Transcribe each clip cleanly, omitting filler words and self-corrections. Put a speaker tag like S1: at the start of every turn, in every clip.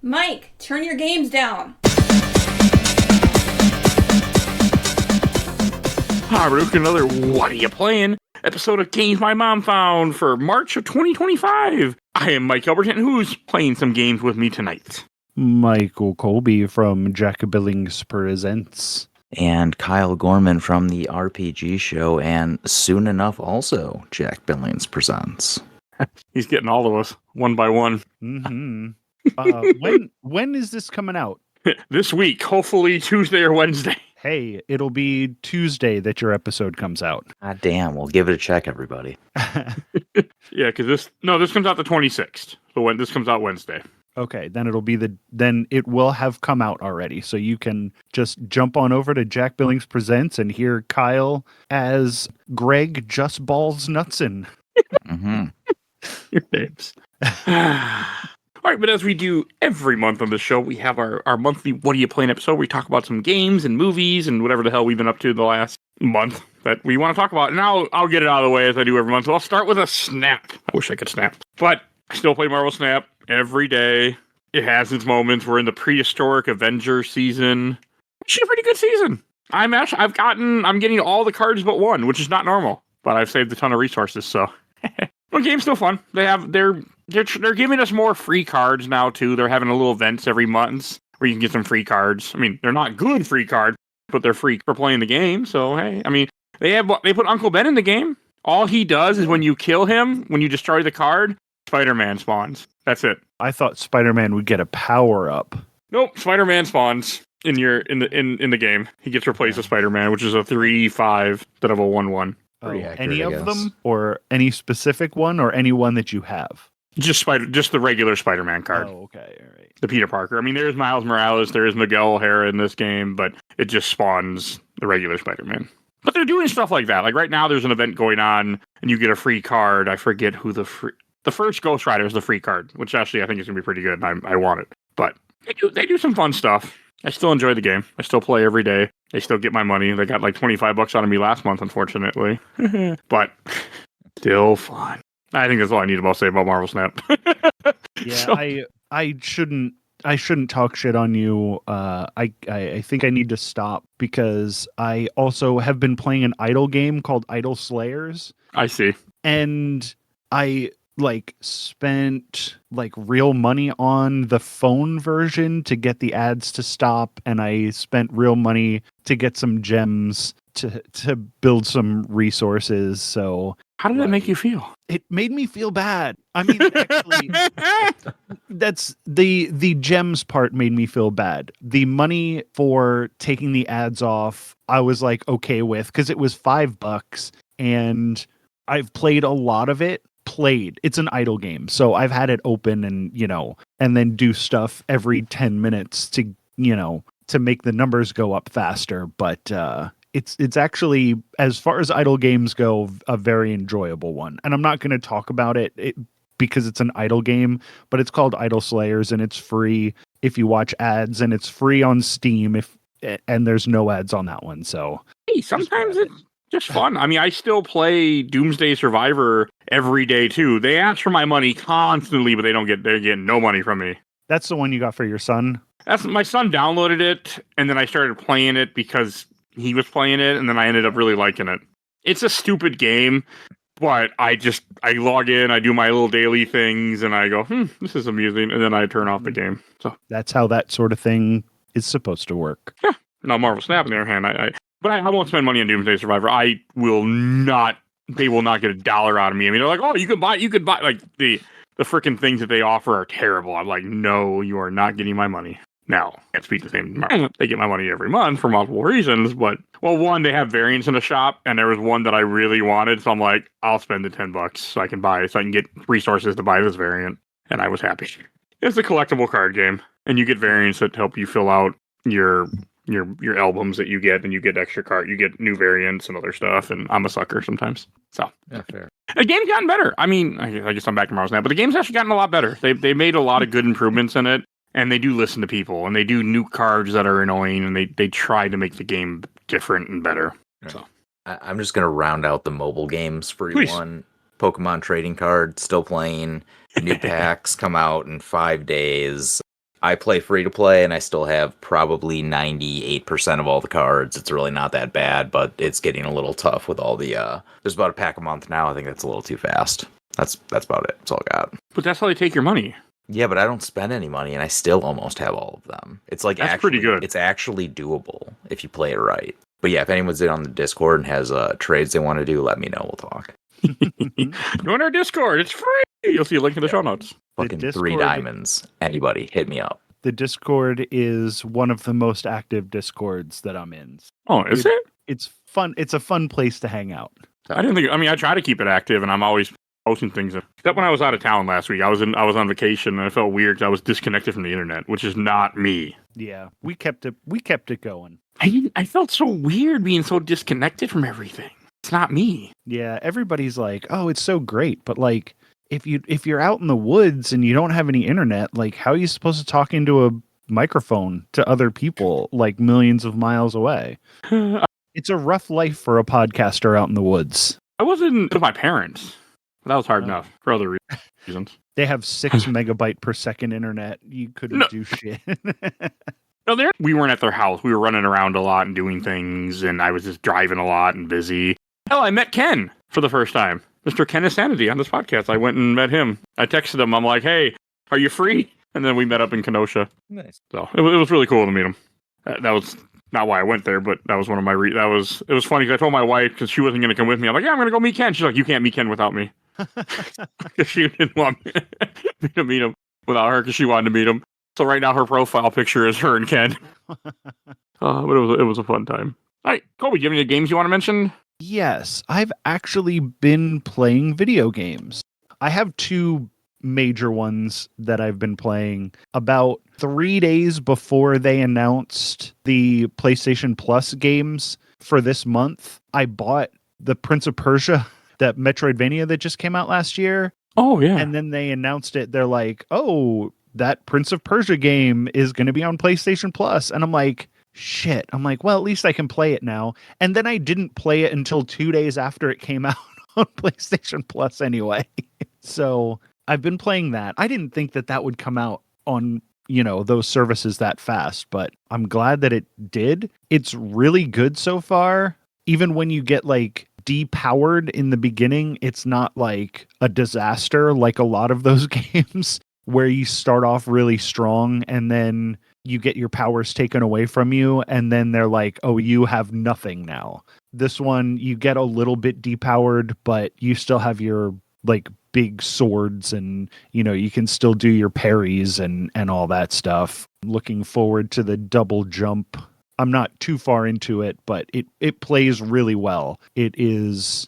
S1: Mike, turn your games down.
S2: Hi, we're looking at another What Are You Playing? Episode of Games My Mom Found for March of 2025. I am Mike Albertin, who's playing some games with me tonight.
S3: Michael Colby from Jack Billings Presents.
S4: And Kyle Gorman from the RPG show, and soon enough also Jack Billings Presents.
S2: He's getting all of us, one by one.
S3: Mm-hmm. When is this coming out?
S2: This week, hopefully Tuesday or Wednesday.
S3: Hey, it'll be Tuesday that your episode comes out.
S4: Ah, damn, we'll give it a check, everybody.
S2: Yeah, because this comes out the 26th. So when this comes out Wednesday.
S3: Okay, then then it will have come out already. So you can just jump on over to Jack Billings Presents and hear Kyle as Greg Just Balls Nutson.
S4: Mm-hmm.
S2: Your names. All right, but as we do every month on the show, we have our monthly What Are You Playing episode where we talk about some games and movies and whatever the hell we've been up to the last month that we want to talk about. And I'll get it out of the way as I do every month. So I'll start with a snap. I wish I could snap. But I still play Marvel Snap every day. It has its moments. We're in the prehistoric Avenger season. It's a pretty good season. I'm getting all the cards but one, which is not normal. But I've saved a ton of resources, so the game's still fun. They're giving us more free cards now too. They're having a little events every month where you can get some free cards. I mean, they're not good free cards, but they're free for playing the game. So hey, I mean, they put Uncle Ben in the game. All he does is when you kill him, when you destroy the card, Spider-Man spawns. That's it.
S3: I thought Spider-Man would get a power up.
S2: Nope, Spider-Man spawns in the game. He gets replaced with Spider-Man, which is a 3/5 instead of a 1/1.
S3: Any of them, or any specific one, or any one that you have?
S2: Just the regular Spider-Man card.
S3: Oh, okay, all right.
S2: The Peter Parker. I mean, there's Miles Morales, there is Miguel O'Hara in this game, but it just spawns the regular Spider-Man. But they're doing stuff like that. Like right now, there's an event going on, and you get a free card. I forget who the first Ghost Rider is the free card, which actually I think is gonna be pretty good. And I want it, but they do some fun stuff. I still enjoy the game. I still play every day. They still get my money. They got like $25 out of me last month, unfortunately, but still fun. I think that's all I need to say about Marvel Snap.
S3: Yeah,
S2: So,
S3: I shouldn't talk shit on you. I think I need to stop because I also have been playing an idle game called Idle Slayers.
S2: I see.
S3: And I spent real money on the phone version to get the ads to stop, and I spent real money to get some gems to build some resources. So
S2: How did that make you feel?
S3: it made me feel bad. I mean, actually, that's the gems part made me feel bad. The money for taking the ads off, I was okay with, because it was $5 and I've played a lot of it. It's an idle game, so I've had it open and then do stuff every 10 minutes to make the numbers go up faster. But it's actually, as far as idle games go, a very enjoyable one. And I'm not going to talk about it because it's an idle game, but it's called Idle Slayers, and it's free if you watch ads, and it's free on Steam and there's no ads on that one. So
S2: Hey, sometimes it's just fun. I mean, I still play Doomsday Survivor every day too. They ask for my money constantly, but they're getting no money from me.
S3: that's the one you got for your son?
S2: That's my son downloaded it, and then I started playing it because he was playing it, and then I ended up really liking it. It's a stupid game, but I log in, I do my little daily things, and I go, this is amusing, and then I turn off the game. So
S3: That's how that sort of thing is supposed to work.
S2: yeah. Now Marvel Snap, on the other hand, I won't spend money on Doomsday Survivor. I will not. They will not get $1 out of me. I mean, they're like, oh, you could buy. Like the freaking things that they offer are terrible. I'm like, no, you are not getting my money. Now, I can't speak the same. They get my money every month for multiple reasons. But one, they have variants in the shop, and there was one that I really wanted, so I'm like, I'll spend the $10 so I can get resources to buy this variant, and I was happy. It's a collectible card game, and you get variants that help you fill out your albums that you get, and you get extra you get new variants and other stuff, and I'm a sucker sometimes. So
S4: Yeah, fair.
S2: the game's gotten better. I mean, I guess I'm back to Marvel Snap, but the game's actually gotten a lot better. They made a lot of good improvements in it, and they do listen to people, and they do new cards that are annoying, and they try to make the game different and better.
S4: Right.
S2: So
S4: I'm just going to round out the mobile games for
S2: Please.
S4: one. Pokemon trading card, still playing. New packs come out in 5 days. I play free to play, and I still have probably 98% of all the cards. It's really not that bad, but it's getting a little tough with all the. There's about a pack a month now. I think that's a little too fast. That's about it. That's all I got.
S2: But that's how they take your money.
S4: Yeah, but I don't spend any money, and I still almost have all of them. It's like
S2: that's pretty good.
S4: It's actually doable if you play it right. But yeah, if anyone's in on the Discord and has trades they want to do, let me know. We'll talk.
S2: Join our Discord. It's free. You'll see a link in the show notes.
S4: Fucking Discord, 3 diamonds. Anybody, hit me up.
S3: The Discord is one of the most active Discords that I'm in.
S2: Oh, is it?
S3: It's fun. It's a fun place to hang out.
S2: I try to keep it active, and I'm always posting things. Except when I was out of town last week, I was on vacation, and I felt weird because I was disconnected from the internet, which is not me.
S3: Yeah, we kept it going.
S2: I felt so weird being so disconnected from everything. It's not me.
S3: Yeah, everybody's like, "Oh, it's so great," but like, if you're out in the woods and you don't have any internet, like, how are you supposed to talk into a microphone to other people like millions of miles away? It's a rough life for a podcaster out in the woods.
S2: I wasn't with my parents. That was hard enough for other reasons.
S3: They have 6 megabyte per second internet. You couldn't do shit.
S2: No, we weren't at their house. We were running around a lot and doing things, and I was just driving a lot and busy. Hell, I met Ken for the first time. Mr. Ken is Sanity on this podcast. I went and met him. I texted him. I'm like, hey, are you free? And then we met up in Kenosha.
S4: Nice.
S2: So it was really cool to meet him. That was not why I went there, but that was one of my it was funny because I told my wife because she wasn't going to come with me. I'm like, yeah, I'm going to go meet Ken. She's like, you can't meet Ken without me. Because she didn't want me to meet him without her because she wanted to meet him. So right now her profile picture is her and Ken. But it was a fun time. All right, Colby, do you have any games you want to mention?
S3: Yes, I've actually been playing video games. I have 2 major ones that I've been playing. About 3 days before they announced the PlayStation Plus games for this month, I bought the Prince of Persia, that Metroidvania that just came out last year.
S2: Oh, yeah.
S3: And then they announced it. They're like, oh, that Prince of Persia game is going to be on PlayStation Plus. And I'm like, shit. I'm like, well, at least I can play it now. And then I didn't play it until 2 days after it came out on PlayStation Plus anyway. So I've been playing that. I didn't think that would come out on, those services that fast, but I'm glad that it did. It's really good so far. Even when you get like depowered in the beginning, it's not like a disaster like a lot of those games where you start off really strong and then you get your powers taken away from you and then they're like, oh, you have nothing now. This one, you get a little bit depowered, but you still have your like big swords and, you can still do your parries and all that stuff. Looking forward to the double jump. I'm not too far into it, but it plays really well. It's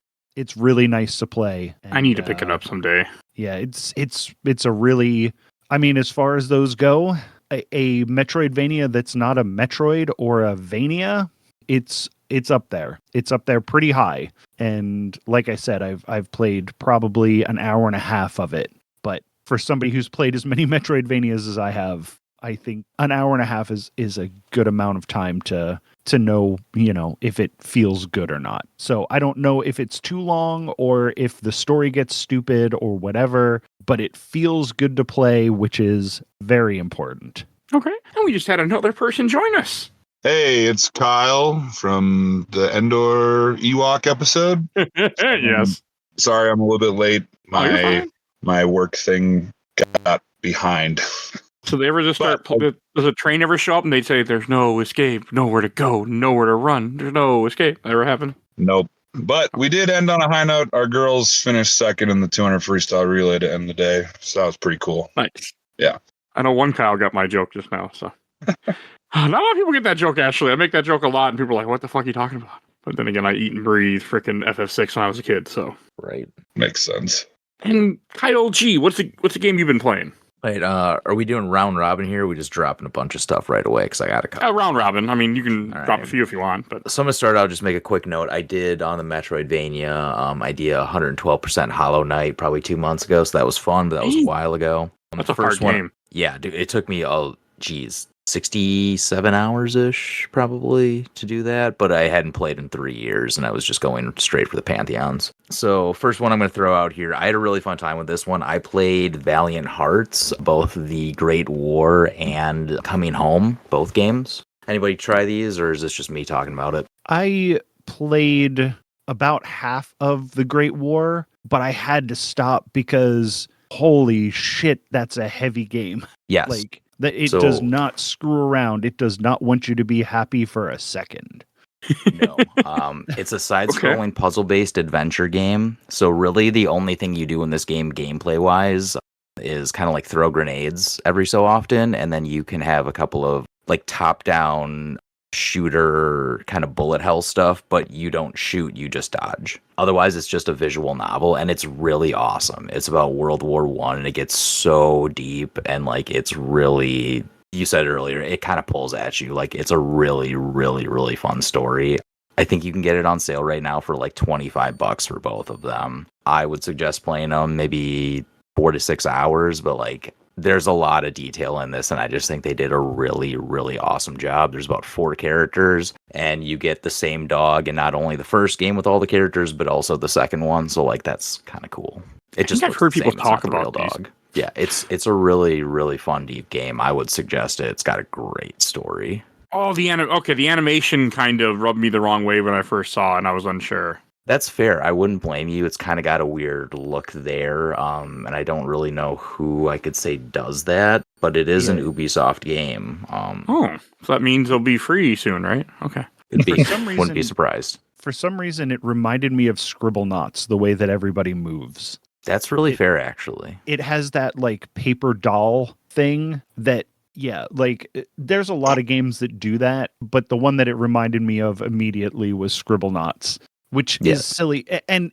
S3: really nice to play. And,
S2: I need to pick it up someday.
S3: Yeah, it's a really, as far as those go, a Metroidvania that's not a Metroid or a Vania, it's up there. It's up there pretty high. And like I said, I've played probably an hour and a half of it. But for somebody who's played as many Metroidvanias as I have, I think an hour and a half is a good amount of time to know, if it feels good or not. So I don't know if it's too long or if the story gets stupid or whatever, but it feels good to play, which is very important.
S2: Okay. And we just had another person join us.
S5: Hey, it's Kyle from the Endor Ewok episode.
S2: Yes.
S5: Sorry, I'm a little bit late.
S2: You're
S5: My work thing got behind.
S2: So they ever just start? Does a train ever show up and they say, "There's no escape, nowhere to go, nowhere to run. There's no escape." That ever happen?
S5: Nope. But we did end on a high note. Our girls finished second in the 200 freestyle relay to end the day, so that was pretty cool.
S2: Nice.
S5: Yeah.
S2: I know one Kyle got my joke just now, so. Not a lot of people get that joke, actually. I make that joke a lot, and people are like, what the fuck are you talking about? But then again, I eat and breathe freaking FF6 when I was a kid, so.
S4: Right.
S5: Makes sense.
S2: And Kyle G, what's the game you've been playing?
S4: Wait, are we doing round robin here? Or are we just dropping a bunch of stuff right away? Because I got to cut.
S2: Round robin. I mean, you can drop a few if you want. But
S4: So I'm going to start out, just make a quick note. I did on the Metroidvania idea 112% Hollow Knight probably 2 months ago, so that was fun, but that was a while ago.
S2: That's a hard game.
S4: Yeah, dude, it took me, 67 hours ish probably to do that, but I hadn't played in 3 years and I was just going straight for the Pantheons. So first one I'm going to throw out here. I had a really fun time with this one. I played Valiant Hearts, both the Great War and Coming Home, both games. Anybody try these, or is this just me talking about it?
S3: I played about half of the Great War, but I had to stop because holy shit, that's a heavy game.
S4: Yes.
S3: Like that, it does not screw around. It does not want you to be happy for a second.
S4: No. It's a side-scrolling puzzle-based adventure game. So really the only thing you do in this game gameplay-wise is kind of like throw grenades every so often, and then you can have a couple of like top-down shooter kind of bullet hell stuff, but you don't shoot, you just dodge. Otherwise, it's just a visual novel, and it's really awesome. It's about World War I, and it gets so deep, and like it's really, you said earlier, it kind of pulls at you. Like it's a really, really, really fun story. I think you can get it on sale right now for like $25 for both of them. I would suggest playing them maybe 4 to 6 hours, but like there's a lot of detail in this, and I just think they did a really, really awesome job. There's about 4 characters, and you get the same dog in not only the first game with all the characters, but also the second one. So like that's kind of cool. It just
S2: I've heard people talk about
S4: the dog. Yeah, it's a really, really fun, deep game. I would suggest it. It's got a great story.
S2: Oh, the animation kind of rubbed me the wrong way when I first saw it, and I was unsure.
S4: That's fair. I wouldn't blame you. It's kind of got a weird look there, and I don't really know who I could say does that, but it is an Ubisoft game.
S2: So that means it'll be free soon, right? Okay.
S4: It'd be,
S3: For some reason,
S4: wouldn't be surprised.
S3: For some reason, it reminded me of Scribblenauts, the way that everybody moves.
S4: That's really fair, actually.
S3: It has that like paper doll thing that, yeah, like there's a lot of games that do that, but the one that it reminded me of immediately was Scribblenauts, which is silly. And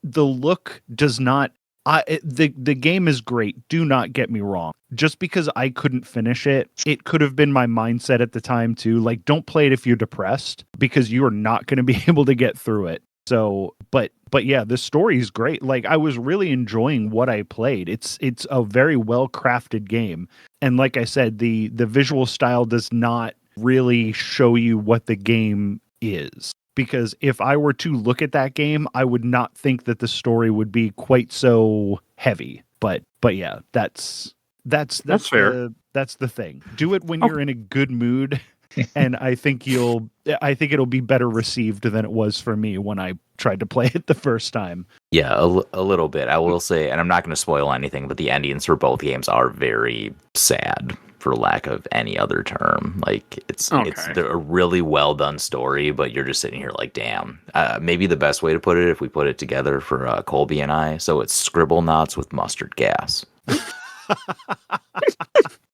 S3: the look does not, the game is great. Do not get me wrong. Just because I couldn't finish it, it could have been my mindset at the time too. Like, don't play it if you're depressed, because you are not going to be able to get through it. So, but yeah, the story is great. Like, I was really enjoying what I played. It's a very well crafted game, and like I said, the visual style does not really show you what the game is. Because if I were to look at that game, I would not think that the story would be quite so heavy. But yeah, that's
S2: fair.
S3: That's the thing. Do it when you're in a good mood. And I think it'll be better received than it was for me when I tried to play it the first time.
S4: Yeah, a little bit. I will say, and I'm not going to spoil anything, but the endings for both games are very sad, for lack of any other term. Like it's a really well done story, but you're just sitting here like, damn. Maybe the best way to put it, if we put it together for Colby and I, so it's Scribblenauts with mustard gas.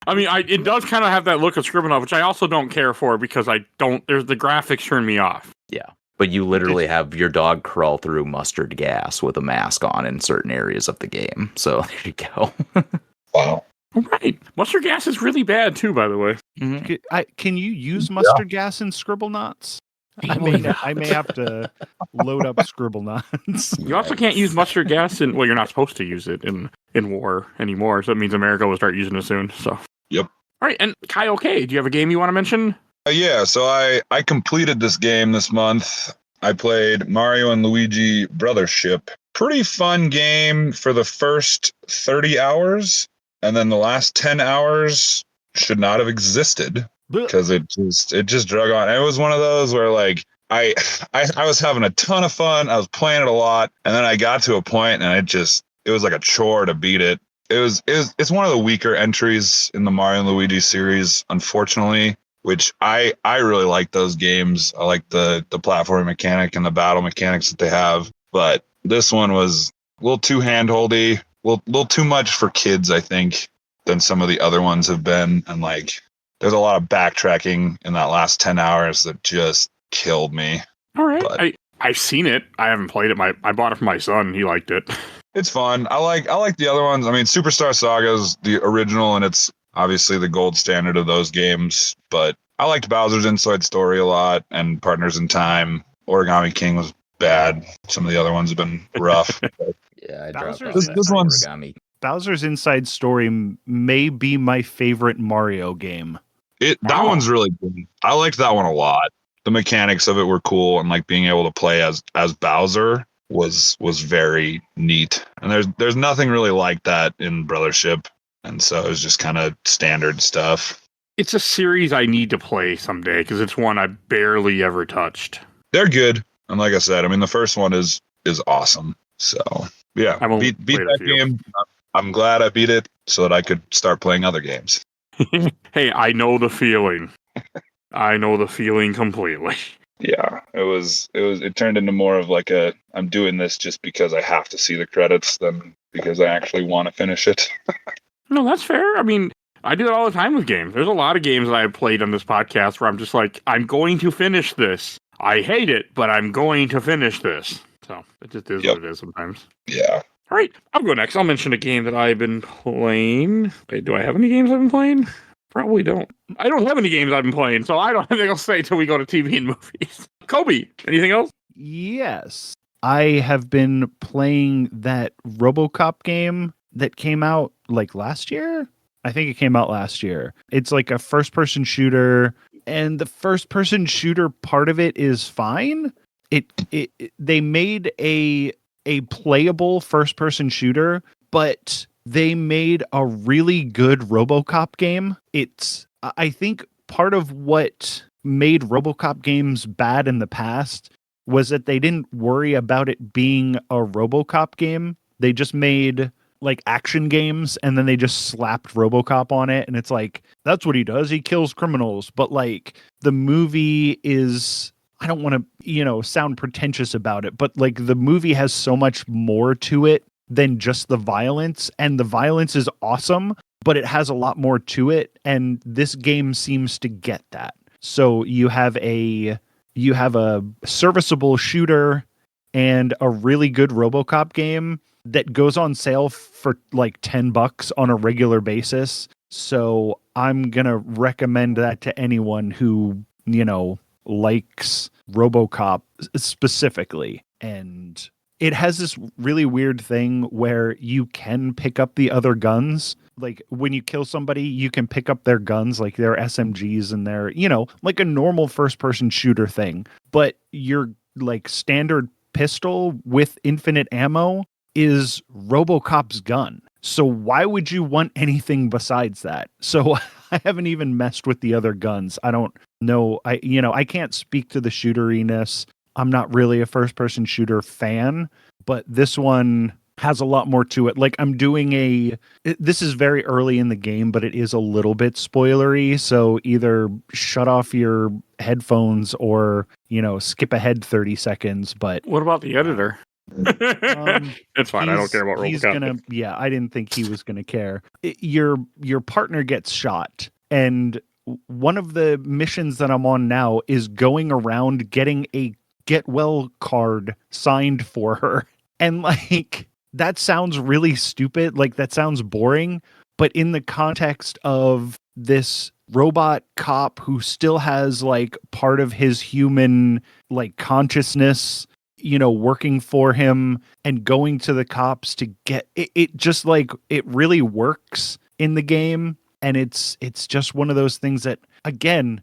S2: I mean, it does kind of have that look of Scribblenauts, which I also don't care for because the graphics turn me off.
S4: Yeah, but you literally have your dog crawl through mustard gas with a mask on in certain areas of the game. So there you go.
S5: Wow.
S2: Right. Mustard gas is really bad too, by the way.
S3: Mm-hmm. Can you use mustard gas in Scribblenauts? I may have to load up Scribblenauts.
S2: You also can't use mustard gas in. Well, you're not supposed to use it in war anymore. So that means America will start using it soon. So.
S5: Yep.
S2: All right, and Kai, okay, do you have a game you want to mention?
S5: Yeah, so I completed this game this month. I played Mario and Luigi Brothership. Pretty fun game for the first 30 hours, and then the last 10 hours should not have existed because it just drug on. It was one of those where like I was having a ton of fun. I was playing it a lot, and then I got to a point and it was like a chore to beat it. It's one of the weaker entries in the Mario and Luigi series, unfortunately, which I really like those games. I like the platforming mechanic and the battle mechanics that they have. But this one was a little too handholdy, a little too much for kids, I think, than some of the other ones have been. And like, there's a lot of backtracking in that last 10 hours that just killed me.
S2: All right.
S5: But
S2: I've seen it. I haven't played it. I bought it for my son. He liked it.
S5: It's fun. I like the other ones. I mean, Superstar Saga is the original, and it's obviously the gold standard of those games. But I liked Bowser's Inside Story a lot, and Partners in Time. Origami King was bad. Some of the other ones have been rough.
S4: Yeah, I dropped
S3: Bowser's
S5: this one's
S4: Origami.
S3: Bowser's Inside Story may be my favorite Mario game.
S5: That
S2: Wow.
S5: one's really good. I liked that one a lot. The mechanics of it were cool, and like being able to play as Bowser was very neat. And there's nothing really like that in Brothership, and so it was just kind of standard stuff.
S2: It's a series I need to play someday because it's one I barely ever touched.
S5: They're good, and like I said, I mean the first one is awesome. So yeah,
S2: I won't
S5: beat
S2: play
S5: that game. I'm glad I beat it so that I could start playing other games.
S2: Hey, I know the feeling. I know the feeling completely.
S5: Yeah, it turned into more of like I'm doing this just because I have to see the credits than because I actually want to finish it.
S2: No, that's fair. I mean, I do that all the time with games. There's a lot of games that I've played on this podcast where I'm just like, I'm going to finish this. I hate it, but I'm going to finish this. So it just is what it is sometimes.
S5: Yeah.
S2: All right, I'll go next. I'll mention a game that I've been playing. Wait, do I have any games I've been playing? Probably don't. I don't have any games I've been playing, so I don't have anything else to say until we go to TV and movies. Colby, anything else?
S3: Yes. I have been playing that RoboCop game that came out like last year. I think it came out last year. It's like a first-person shooter, and the first-person shooter part of it is fine. They made a playable first-person shooter, but they made a really good RoboCop game. I think part of what made RoboCop games bad in the past was that they didn't worry about it being a RoboCop game. They just made like action games and then they just slapped RoboCop on it, and it's like, that's what he does. He kills criminals. But like the movie is, I don't want to, sound pretentious about it, but like the movie has so much more to it than just the violence, and the violence is awesome, but it has a lot more to it, and this game seems to get that. So you have a serviceable shooter and a really good RoboCop game that goes on sale for like $10 on a regular basis. So I'm going to recommend that to anyone who, likes RoboCop specifically. And it has this really weird thing where you can pick up the other guns. Like when you kill somebody, you can pick up their guns, like their SMGs and their, like a normal first person shooter thing. But your like standard pistol with infinite ammo is RoboCop's gun. So why would you want anything besides that? So I haven't even messed with the other guns. I don't know. I can't speak to the shooteriness. I'm not really a first person shooter fan, but this one has a lot more to it. Like I'm doing this is very early in the game, but it is a little bit spoilery. So either shut off your headphones or, skip ahead 30 seconds. But
S2: what about the editor? It's fine. I don't care about RoboCop.
S3: I didn't think he was gonna care. Your partner gets shot, and one of the missions that I'm on now is going around getting a get well card signed for her. And like that sounds really stupid, like that sounds boring, but in the context of this robot cop who still has like part of his human like consciousness, working for him and going to the cops to get it just like it really works in the game. And it's just one of those things that, again,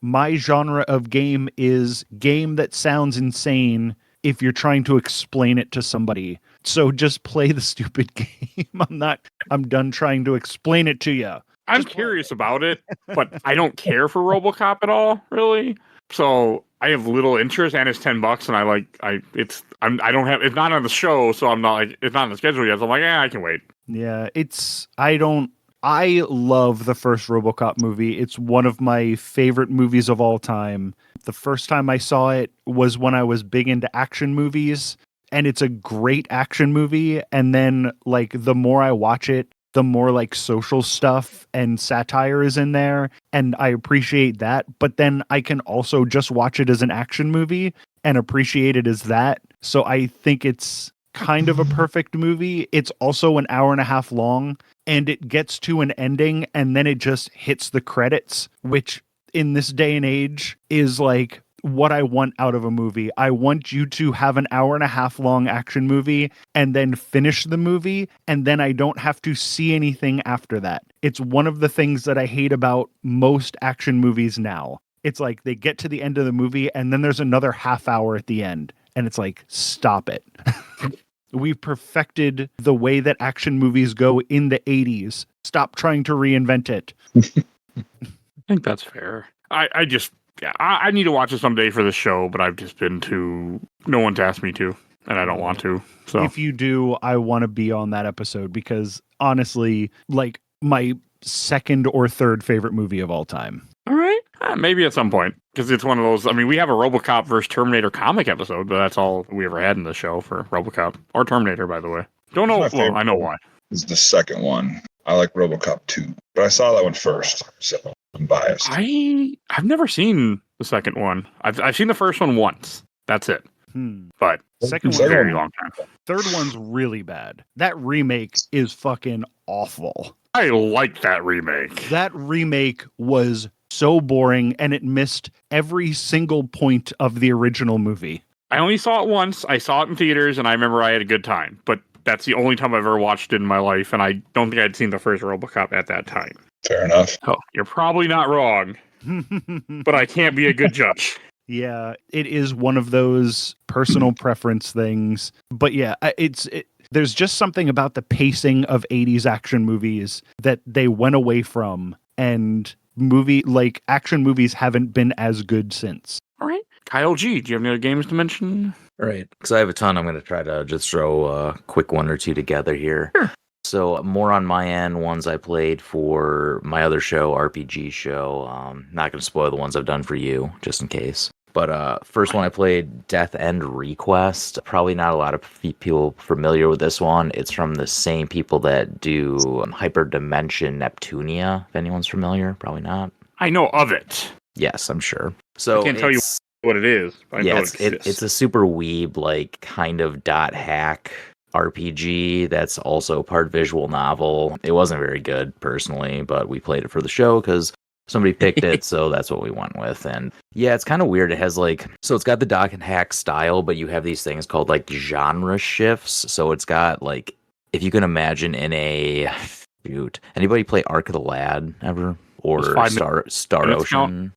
S3: my genre of game is game that sounds insane if you're trying to explain it to somebody. So just play the stupid game. I'm done trying to explain it to you.
S2: I'm curious about it, but I don't care for RoboCop at all, really. So I have little interest, and it's $10, and it's not on the show, so I'm not like, it's not on the schedule yet. So I'm like, I can wait.
S3: Yeah, I love the first RoboCop movie. It's one of my favorite movies of all time. The first time I saw it was when I was big into action movies, and it's a great action movie. And then like the more I watch it, the more like social stuff and satire is in there, and I appreciate that. But then I can also just watch it as an action movie and appreciate it as that. So I think it's kind of a perfect movie. It's also an hour and a half long, and it gets to an ending and then it just hits the credits, which in this day and age is like what I want out of a movie. I want you to have an hour and a half long action movie and then finish the movie, and then I don't have to see anything after that. It's one of the things that I hate about most action movies now. It's like they get to the end of the movie and then there's another half hour at the end, and it's like, stop it. We've perfected the way that action movies go in the 80s. Stop trying to reinvent it.
S2: I think that's fair. I need to watch it someday for the show, but I've just been no one's asked me to, and I don't want to. So
S3: if you do, I want to be on that episode because honestly, like my second or third favorite movie of all time.
S2: All right. Maybe at some point, because it's one of those. I mean, we have a RoboCop versus Terminator comic episode, but that's all we ever had in the show for RoboCop or Terminator, by the way. Don't know. Well, I know why.
S5: It's the second one. I like RoboCop 2, but I saw that one first, so I'm biased.
S2: I've never seen the second one. I've seen the first one once. That's it. But
S3: Second
S2: it's a
S3: one,
S2: very long time.
S3: third one's really bad. That remake is fucking awful.
S2: I like that remake.
S3: That remake was so boring, and it missed every single point of the original movie.
S2: I only saw it once. I saw it in theaters, and I remember I had a good time. But that's the only time I've ever watched it in my life, and I don't think I'd seen the first RoboCop at that time.
S5: Fair enough.
S2: Oh, you're probably not wrong, but I can't be a good judge.
S3: Yeah, it is one of those personal preference things. But yeah, there's just something about the pacing of 80s action movies that they went away from, and action movies haven't been as good since.
S2: All right. Kyle G, do you have any other games to mention?
S4: Right, because I have a ton. I'm going to try to just throw a quick one or two together here.
S2: Sure.
S4: So more on my end, ones I played for my other show, RPG show. Not going to spoil the ones I've done for you, just in case. But first one I played, Death End Request. Probably not a lot of people familiar with this one. It's from the same people that do Hyperdimension Neptunia, if anyone's familiar. Probably not.
S2: I know of it.
S4: Yes, I'm sure. So
S2: I can't tell you what it is. But I know
S4: it's a super weeb, like, kind of dot hack RPG that's also part visual novel. It wasn't very good, personally, but we played it for the show because somebody picked it, so that's what we went with. And yeah, it's kind of weird. It has it's got the dot and hack style, but you have these things called like genre shifts. So it's got like, if you can imagine anybody play Ark of the Lad ever? Or Star Ocean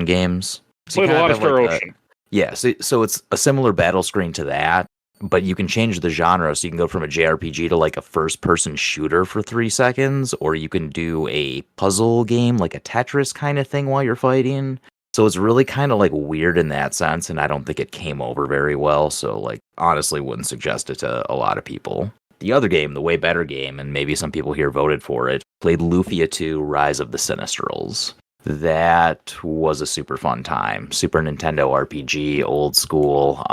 S4: games? So
S2: played a lot of Star Ocean.
S4: Yeah, so it's a similar battle screen to that, but you can change the genre, so you can go from a JRPG to like a first-person shooter for 3 seconds, or you can do a puzzle game, like a Tetris kind of thing while you're fighting. So it's really kind of like weird in that sense, and I don't think it came over very well, so like honestly wouldn't suggest it to a lot of people. The other game, the way better game, and maybe some people here voted for it, played Lufia 2 Rise of the Sinistrals. That was a super fun time. Super Nintendo RPG, old school,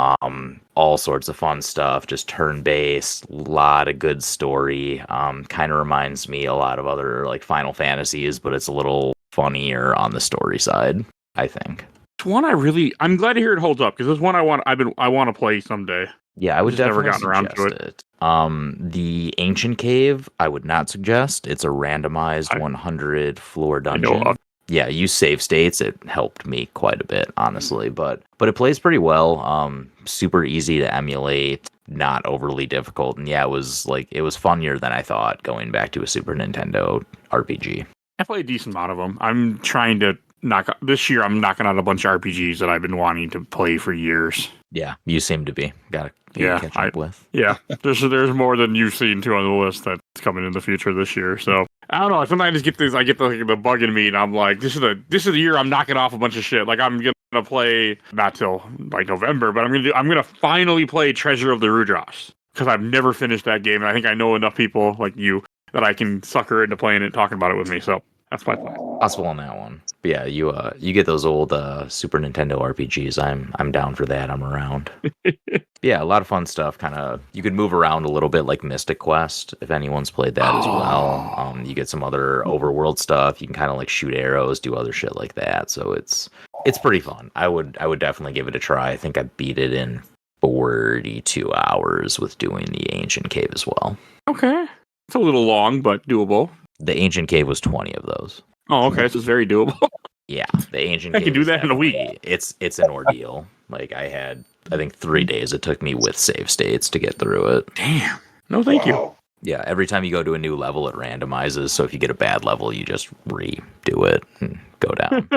S4: all sorts of fun stuff, just turn-based, lot of good story. Kind of reminds me a lot of other like Final Fantasies, but it's a little funnier on the story side, I think.
S2: It's one I'm glad to hear it holds up, because it's one I want to play someday.
S4: Yeah, I would definitely
S2: never gotten around to it.
S4: The Ancient Cave, I would not suggest. It's a randomized 100 floor dungeon. Yeah, use save states. It helped me quite a bit, honestly, but it plays pretty well. Super easy to emulate, not overly difficult, and yeah, it was funnier than I thought going back to a Super Nintendo RPG.
S2: I play a decent amount of them. I'm trying to this year. I'm knocking out a bunch of RPGs that I've been wanting to play for years.
S4: Yeah, you seem to be. Got to catch up with.
S2: Yeah, there's more than you've seen too on the list that's coming in the future this year. So I don't know. Sometimes I get the bug in me, and I'm like, this is the year I'm knocking off a bunch of shit. Like I'm gonna play not till like November, but I'm gonna finally play Treasure of the Rudras, because I've never finished that game, and I think I know enough people like you that I can sucker into playing it, talking about it with me. So that's my plan.
S4: Possible on that one. But yeah, you get those old Super Nintendo RPGs. I'm down for that. I'm around. Yeah, a lot of fun stuff. Kind of, you could move around a little bit, like Mystic Quest, if anyone's played that as well. You get some other overworld stuff. You can kind of like shoot arrows, do other shit like that. So it's pretty fun. I would definitely give it a try. I think I beat it in 42 hours with doing the Ancient Cave as well.
S2: Okay, it's a little long, but doable.
S4: The Ancient Cave was 20 of those.
S2: Oh, okay, so it's very doable.
S4: Yeah, the ancient
S2: I
S4: cave
S2: can do
S4: is
S2: that in a week.
S4: It's an ordeal. Like I think 3 days it took me with save states to get through it.
S2: Damn. No, thank you.
S4: Yeah, every time you go to a new level, it randomizes. So if you get a bad level, you just redo it and go down.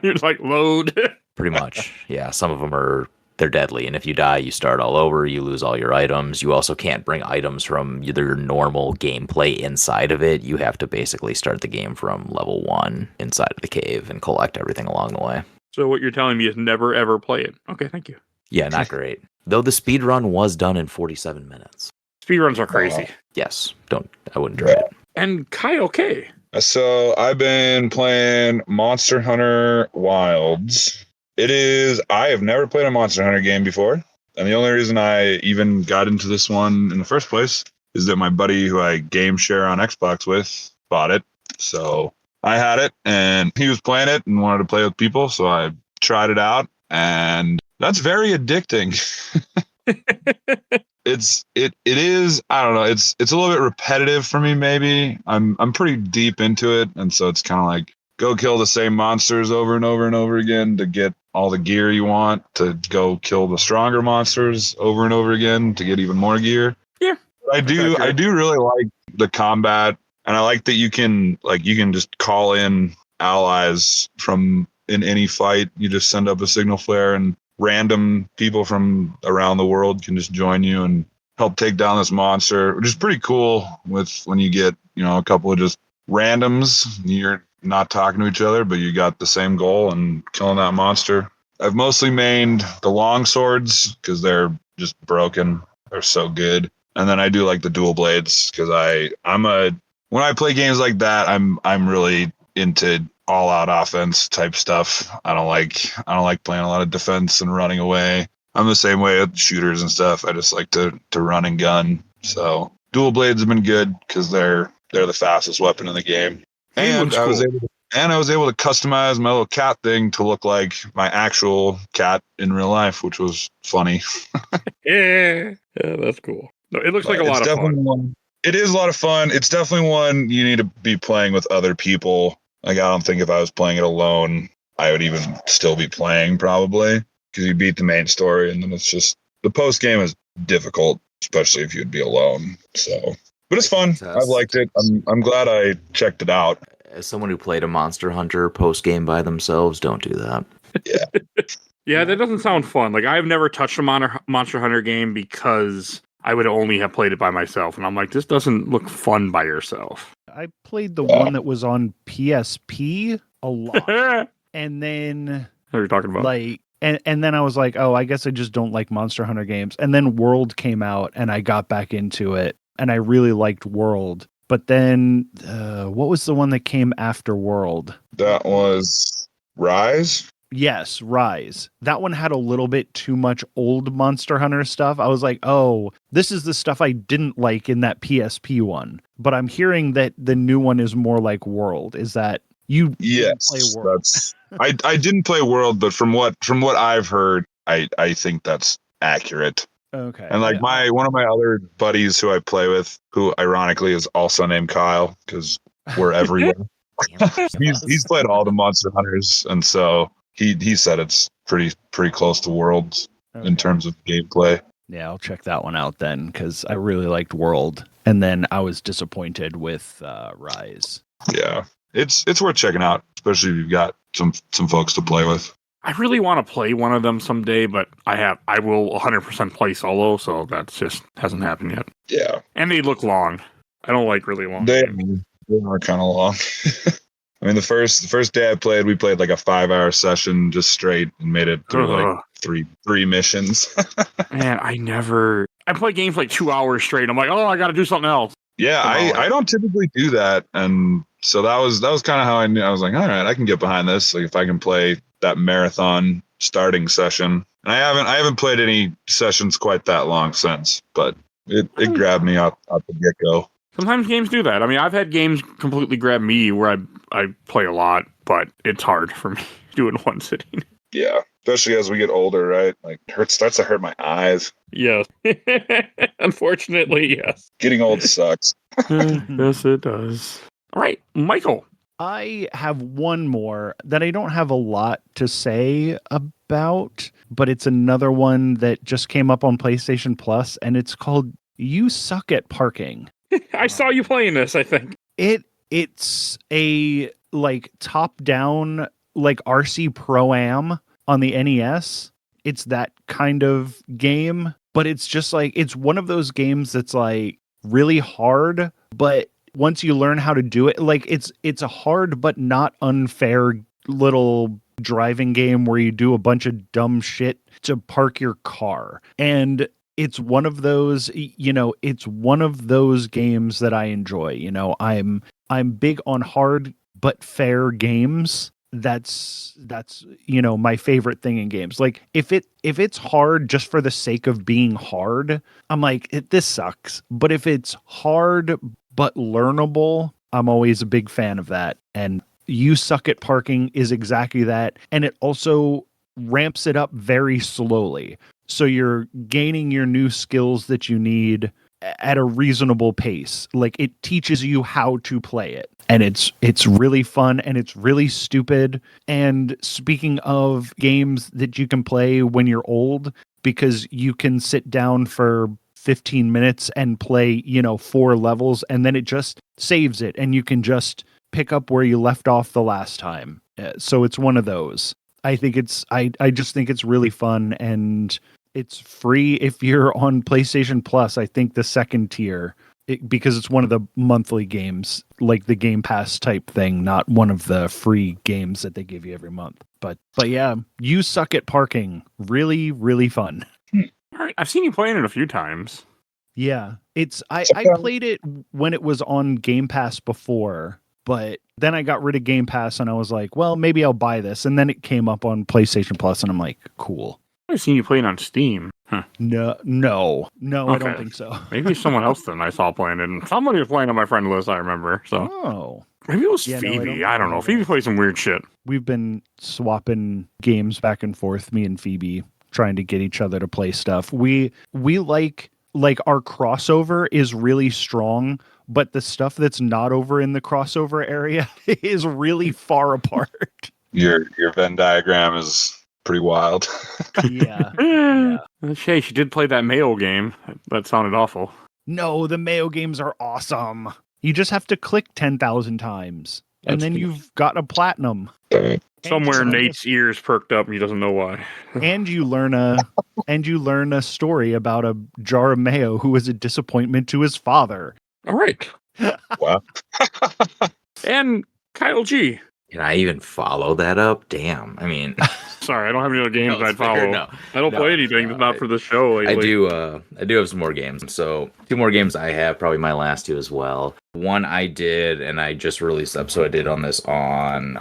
S2: You're just like, load.
S4: Pretty much. Yeah, some of them they're deadly, and if you die, you start all over. You lose all your items. You also can't bring items from your normal gameplay inside of it. You have to basically start the game from level 1 inside of the cave and collect everything along the way.
S2: So what you're telling me is never, ever play it. Okay, thank you.
S4: Yeah, not great. Though the speed run was done in 47 minutes.
S2: Speedruns are crazy.
S4: Yes, I wouldn't try it.
S2: And Kyle K.
S5: So I've been playing Monster Hunter Wilds. I have never played a Monster Hunter game before. And the only reason I even got into this one in the first place is that my buddy who I game share on Xbox with bought it. So I had it and he was playing it and wanted to play with people. So I tried it out and that's very addicting. It is, I don't know, it's a little bit repetitive for me maybe. I'm pretty deep into it, and so it's kind of like go kill the same monsters over and over and over again to get all the gear you want, to go kill the stronger monsters over and over again to get even more gear.
S2: Yeah.
S5: I do really like the combat, and I like that you can just call in allies from in any fight. You just send up a signal flare and random people from around the world can just join you and help take down this monster, which is pretty cool with when you get, a couple of just randoms. You're not talking to each other, but you got the same goal and killing that monster. I've mostly mained the long swords because they're just broken. They're so good. And then I do like the dual blades because when I play games like that, I'm really into all-out offense type stuff. I don't like playing a lot of defense and running away. I'm the same way with shooters and stuff. I just like to run and gun. So dual blades have been good because they're the fastest weapon in the game. And I was able to customize my little cat thing to look like my actual cat in real life, which was funny.
S2: Yeah, that's cool. No, it looks like a lot of fun.
S5: It is a lot of fun. It's definitely one you need to be playing with other people. Like, I don't think if I was playing it alone, I would even still be playing probably, because you beat the main story and then it's just the post game is difficult, especially if you'd be alone. So, but it's fun. I've liked it. I'm glad I checked it out.
S4: As someone who played a Monster Hunter post game by themselves, don't do that.
S5: Yeah.
S2: Yeah, that doesn't sound fun. Like, I've never touched a Monster Hunter game because I would only have played it by myself. And I'm like, this doesn't look fun by yourself.
S3: I played the one that was on PSP a lot. And then
S2: What are you talking about?
S3: And then I was like, oh, I guess I just don't like Monster Hunter games. And then World came out and I got back into it and I really liked World. But then what was the one that came after World?
S5: That was Rise.
S3: Yes, Rise. That one had a little bit too much old Monster Hunter stuff. I was like, oh, this is the stuff I didn't like in that PSP one. But I'm hearing that the new one is more like World. Is that you
S5: Yes,
S3: play World?
S5: I didn't play World, but from what I've heard, I think that's accurate.
S3: Okay.
S5: And like one of my other buddies who I play with, who ironically is also named Kyle, because we're everywhere. he's played all the Monster Hunters, and so he said it's pretty close to Worlds in terms of gameplay.
S3: Yeah, I'll check that one out then, because I really liked World, and then I was disappointed with Rise.
S5: Yeah, it's worth checking out, especially if you've got some folks to play with.
S2: I really want to play one of them someday, but I will 100% play solo, so that just hasn't happened yet.
S5: Yeah,
S2: and they look long. I don't like really long.
S5: They are kind of long. I mean, the first day I played, we played like a 5-hour session just straight and made it through like three missions.
S2: Man, I play games like 2 hours straight. I'm like, oh, I got to do something else.
S5: Yeah, I don't typically do that, and so that was kind of how I knew. I was like, all right, I can get behind this. Like if I can play that marathon starting session, and I haven't played any sessions quite that long since, but it grabbed me out the get go.
S2: Sometimes games do that. I mean, I've had games completely grab me where I play a lot, but it's hard for me to do it in one sitting.
S5: Yeah, especially as we get older, right? Like starts to hurt my eyes.
S2: Yes. Unfortunately, yes.
S5: Getting old sucks.
S2: Yes, it does. All right, Michael.
S3: I have one more that I don't have a lot to say about, but it's another one that just came up on PlayStation Plus, and it's called You Suck at Parking.
S2: I saw you playing this, I think.
S3: It's a like top-down like RC Pro-Am on the NES. It's that kind of game, but it's just like it's one of those games that's like really hard, but once you learn how to do it, like it's a hard but not unfair little driving game where you do a bunch of dumb shit to park your car. And it's one of those, it's one of those games that I enjoy. I'm big on hard but fair games. That's my favorite thing in games. Like if it's hard just for the sake of being hard, I'm like this sucks. But if it's hard but learnable, I'm always a big fan of that. And You Suck at Parking is exactly that. And it also ramps it up very slowly. So you're gaining your new skills that you need at a reasonable pace. Like it teaches you how to play it. And it's really fun and it's really stupid. And speaking of games that you can play when you're old, because you can sit down for 15 minutes and play, 4 levels, and then it just saves it and you can just pick up where you left off the last time. So it's one of those. I think I just think it's really fun, and it's free if you're on PlayStation Plus. I think the second tier, because it's one of the monthly games, like the Game Pass type thing, not one of the free games that they give you every month. But yeah, You Suck at Parking. Really, really fun.
S2: All right, I've seen you playing it a few times.
S3: Yeah, I played it when it was on Game Pass before, but then I got rid of Game Pass and I was like, well, maybe I'll buy this. And then it came up on PlayStation Plus and I'm like, cool.
S2: I've seen you playing on Steam. Huh.
S3: No, okay. I don't think so.
S2: Maybe someone else then I saw playing it. And somebody was playing on my friend list, I remember. So maybe it was Phoebe. I don't know. Phoebe plays some weird shit.
S3: We've been swapping games back and forth, me and Phoebe, trying to get each other to play stuff. We like our crossover is really strong, but the stuff that's not over in the crossover area is really far apart.
S5: Your Venn diagram is pretty wild.
S3: Yeah.
S2: Hey, she did play that Mayo game. That sounded awful.
S3: No, the Mayo games are awesome. You just have to click 10,000 times, and then you've got a platinum.
S2: Somewhere Nate's ears perked up and he doesn't know why.
S3: And you learn a story about a jar of mayo who was a disappointment to his father.
S2: All right.
S5: Wow.
S2: And Kyle G.
S4: Can I even follow that up? Damn. I mean,
S2: sorry, I don't have any other games I'd follow.
S4: No,
S2: I don't play anything that's not for the show lately.
S4: I do have some more games. So 2 more games I have, probably my last 2 as well. One I did, and I just released the episode I did on this on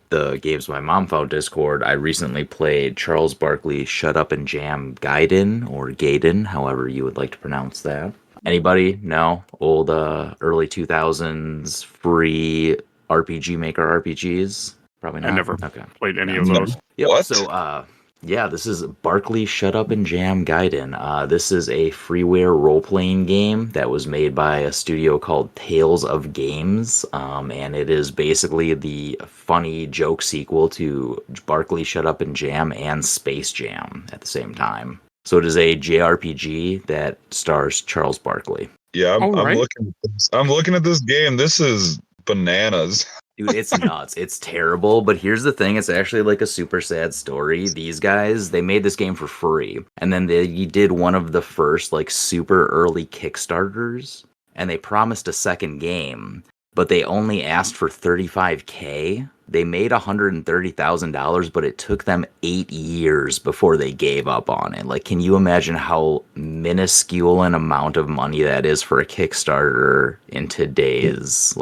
S4: the Games My Mom Found Discord. I recently played Charles Barkley Shut Up and Jam Gaiden, or Gaiden, however you would like to pronounce that. Anybody? No? Old early 2000s free RPG Maker RPGs? Probably not.
S2: I never played any of those.
S4: Yep.
S5: What?
S4: So, this is Barkley Shut Up and Jam Gaiden. This is a freeware role-playing game that was made by a studio called Tales of Games, and it is basically the funny joke sequel to Barkley Shut Up and Jam and Space Jam at the same time. So it is a JRPG that stars Charles Barkley.
S5: Yeah, I'm
S2: right.
S5: looking at this. I'm looking at this game. This is bananas.
S4: Dude, it's nuts. It's terrible, but here's the thing. It's actually like a super sad story. These guys, they made this game for free, and then they did one of the first like super early Kickstarters, and they promised a second game, but they only asked for $35K. They made $130,000, but it took them 8 years before they gave up on it. Like, can you imagine how minuscule an amount of money that is for a Kickstarter in today's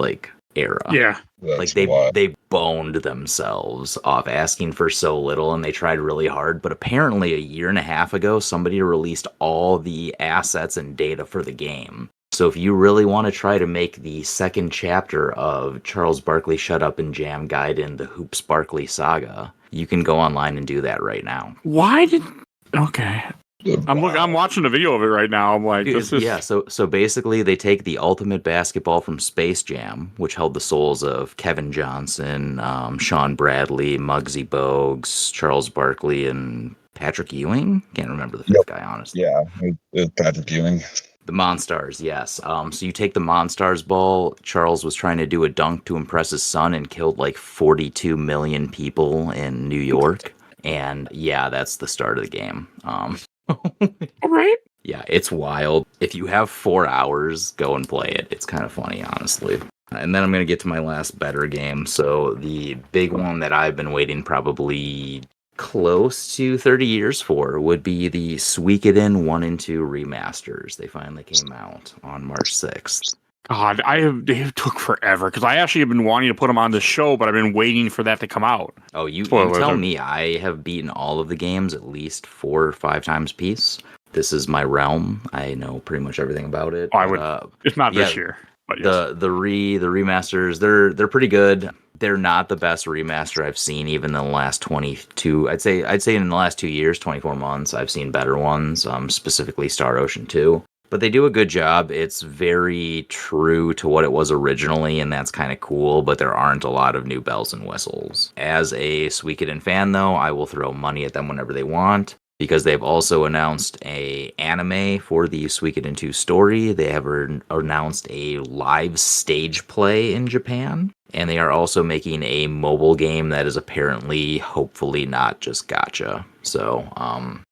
S4: era?
S2: Yeah.
S5: That's
S4: Like
S5: wild.
S4: they boned themselves off asking for so little, and they tried really hard. But apparently, a year and a half ago, somebody released all the assets and data for the game. So if you really want to try to make the second chapter of Charles Barkley Shut Up and Jam Gaiden, the Hoops Barkley saga, you can go online and do that right now.
S2: Why did... Okay. I'm watching a video of it right now. I'm like,
S4: Dude,
S2: this is
S4: yeah, so basically they take the ultimate basketball from Space Jam, which held the souls of Kevin Johnson, Sean Bradley, Muggsy Bogues, Charles Barkley, and Patrick Ewing. Can't remember the fifth guy, honestly.
S5: Yeah, it's Patrick Ewing.
S4: The Monstars, yes. So you take the Monstars ball. Charles was trying to do a dunk to impress his son and killed like 42 million people in New York. And yeah, that's the start of the game.
S2: all right.
S4: Yeah, it's wild. If you have 4 hours, go and play it. It's kind of funny, honestly. And then I'm going to get to my last better game. So the big one that I've been waiting probably close to 30 years for would be the Suikoden 1 and 2 remasters. They finally came out on March 6th.
S2: God, it took forever because I actually have been wanting to put them on the show, but I've been waiting for that to come out.
S4: Oh, you
S2: Spoiler
S4: tell
S2: alert.
S4: me. I have beaten all of the games at least 4 or 5 times piece. This is my realm. I know pretty much everything about it.
S2: I would. It's not this
S4: yeah,
S2: year, but yes.
S4: the remasters, they're pretty good. They're not the best remaster I've seen even in the last 22. I'd say in the last 2 years, 24 months, I've seen better ones. Specifically Star Ocean 2. But they do a good job. It's very true to what it was originally, and that's kind of cool, but there aren't a lot of new bells and whistles. As a Suikoden fan, though, I will throw money at them whenever they want, because they've also announced a anime for the Suikoden 2 story. They have announced a live stage play in Japan, and they are also making a mobile game that is apparently, hopefully not just gacha. So,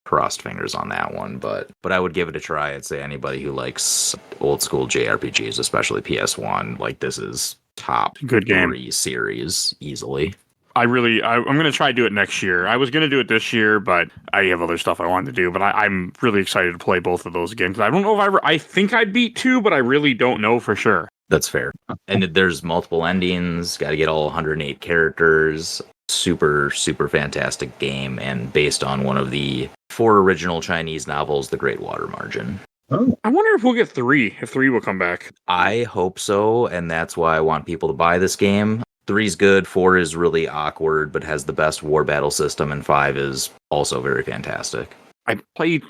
S4: crossed fingers on that one, but I would give it a try. I'd say anybody who likes old school JRPGs, especially PS1, like this is top
S2: Good game.
S4: 3 series easily.
S2: I'm going to try to do it next year. I was going to do it this year, but I have other stuff I wanted to do. But I'm really excited to play both of those games. I don't know if I think I beat 2, but I really don't know for sure.
S4: That's fair. And there's multiple endings. Got to get all 108 characters. Super, super fantastic game, and based on one of the 4 original Chinese novels, The Great Water Margin.
S5: Oh,
S2: I wonder if we'll get 3, if 3 will come back.
S4: I hope so, and that's why I want people to buy this game. 3's good, 4 is really awkward, but has the best war battle system, and 5 is also very fantastic.
S2: I played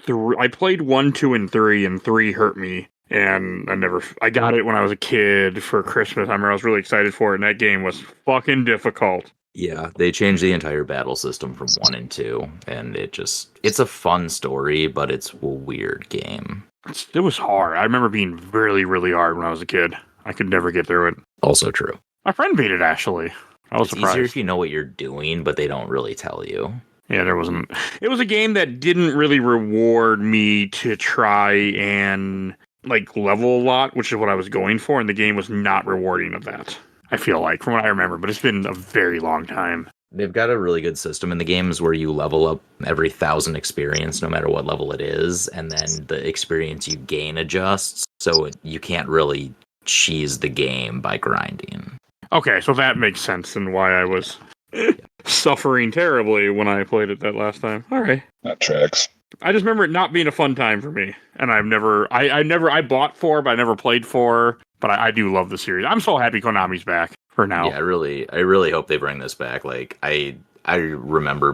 S2: 1, 2, and 3, and 3 hurt me. And I got it when I was a kid for Christmas. I remember I was really excited for it, and that game was fucking difficult.
S4: Yeah, they changed the entire battle system from 1 and 2, and it's a fun story, but it's a weird game.
S2: It was hard. I remember being really, really hard when I was a kid. I could never get through it.
S4: Also true.
S2: My friend beat it, actually. I was
S4: It's
S2: surprised.
S4: easier if you know what you're doing, but they don't really tell you.
S2: Yeah, there wasn't. It was a game that didn't really reward me to try and level a lot, which is what I was going for, and the game was not rewarding of that. I feel like, from what I remember, but it's been a very long time.
S4: They've got a really good system in the games where you level up every 1,000 experience, no matter what level it is, and then the experience you gain adjusts, so you can't really cheese the game by grinding.
S2: Okay, so that makes sense and why I was suffering terribly when I played it that last time. All right.
S5: that tracks.
S2: I just remember it not being a fun time for me, and I bought 4, but I never played 4. But I do love the series. I'm so happy Konami's back for now.
S4: Yeah, I really hope they bring this back. I remember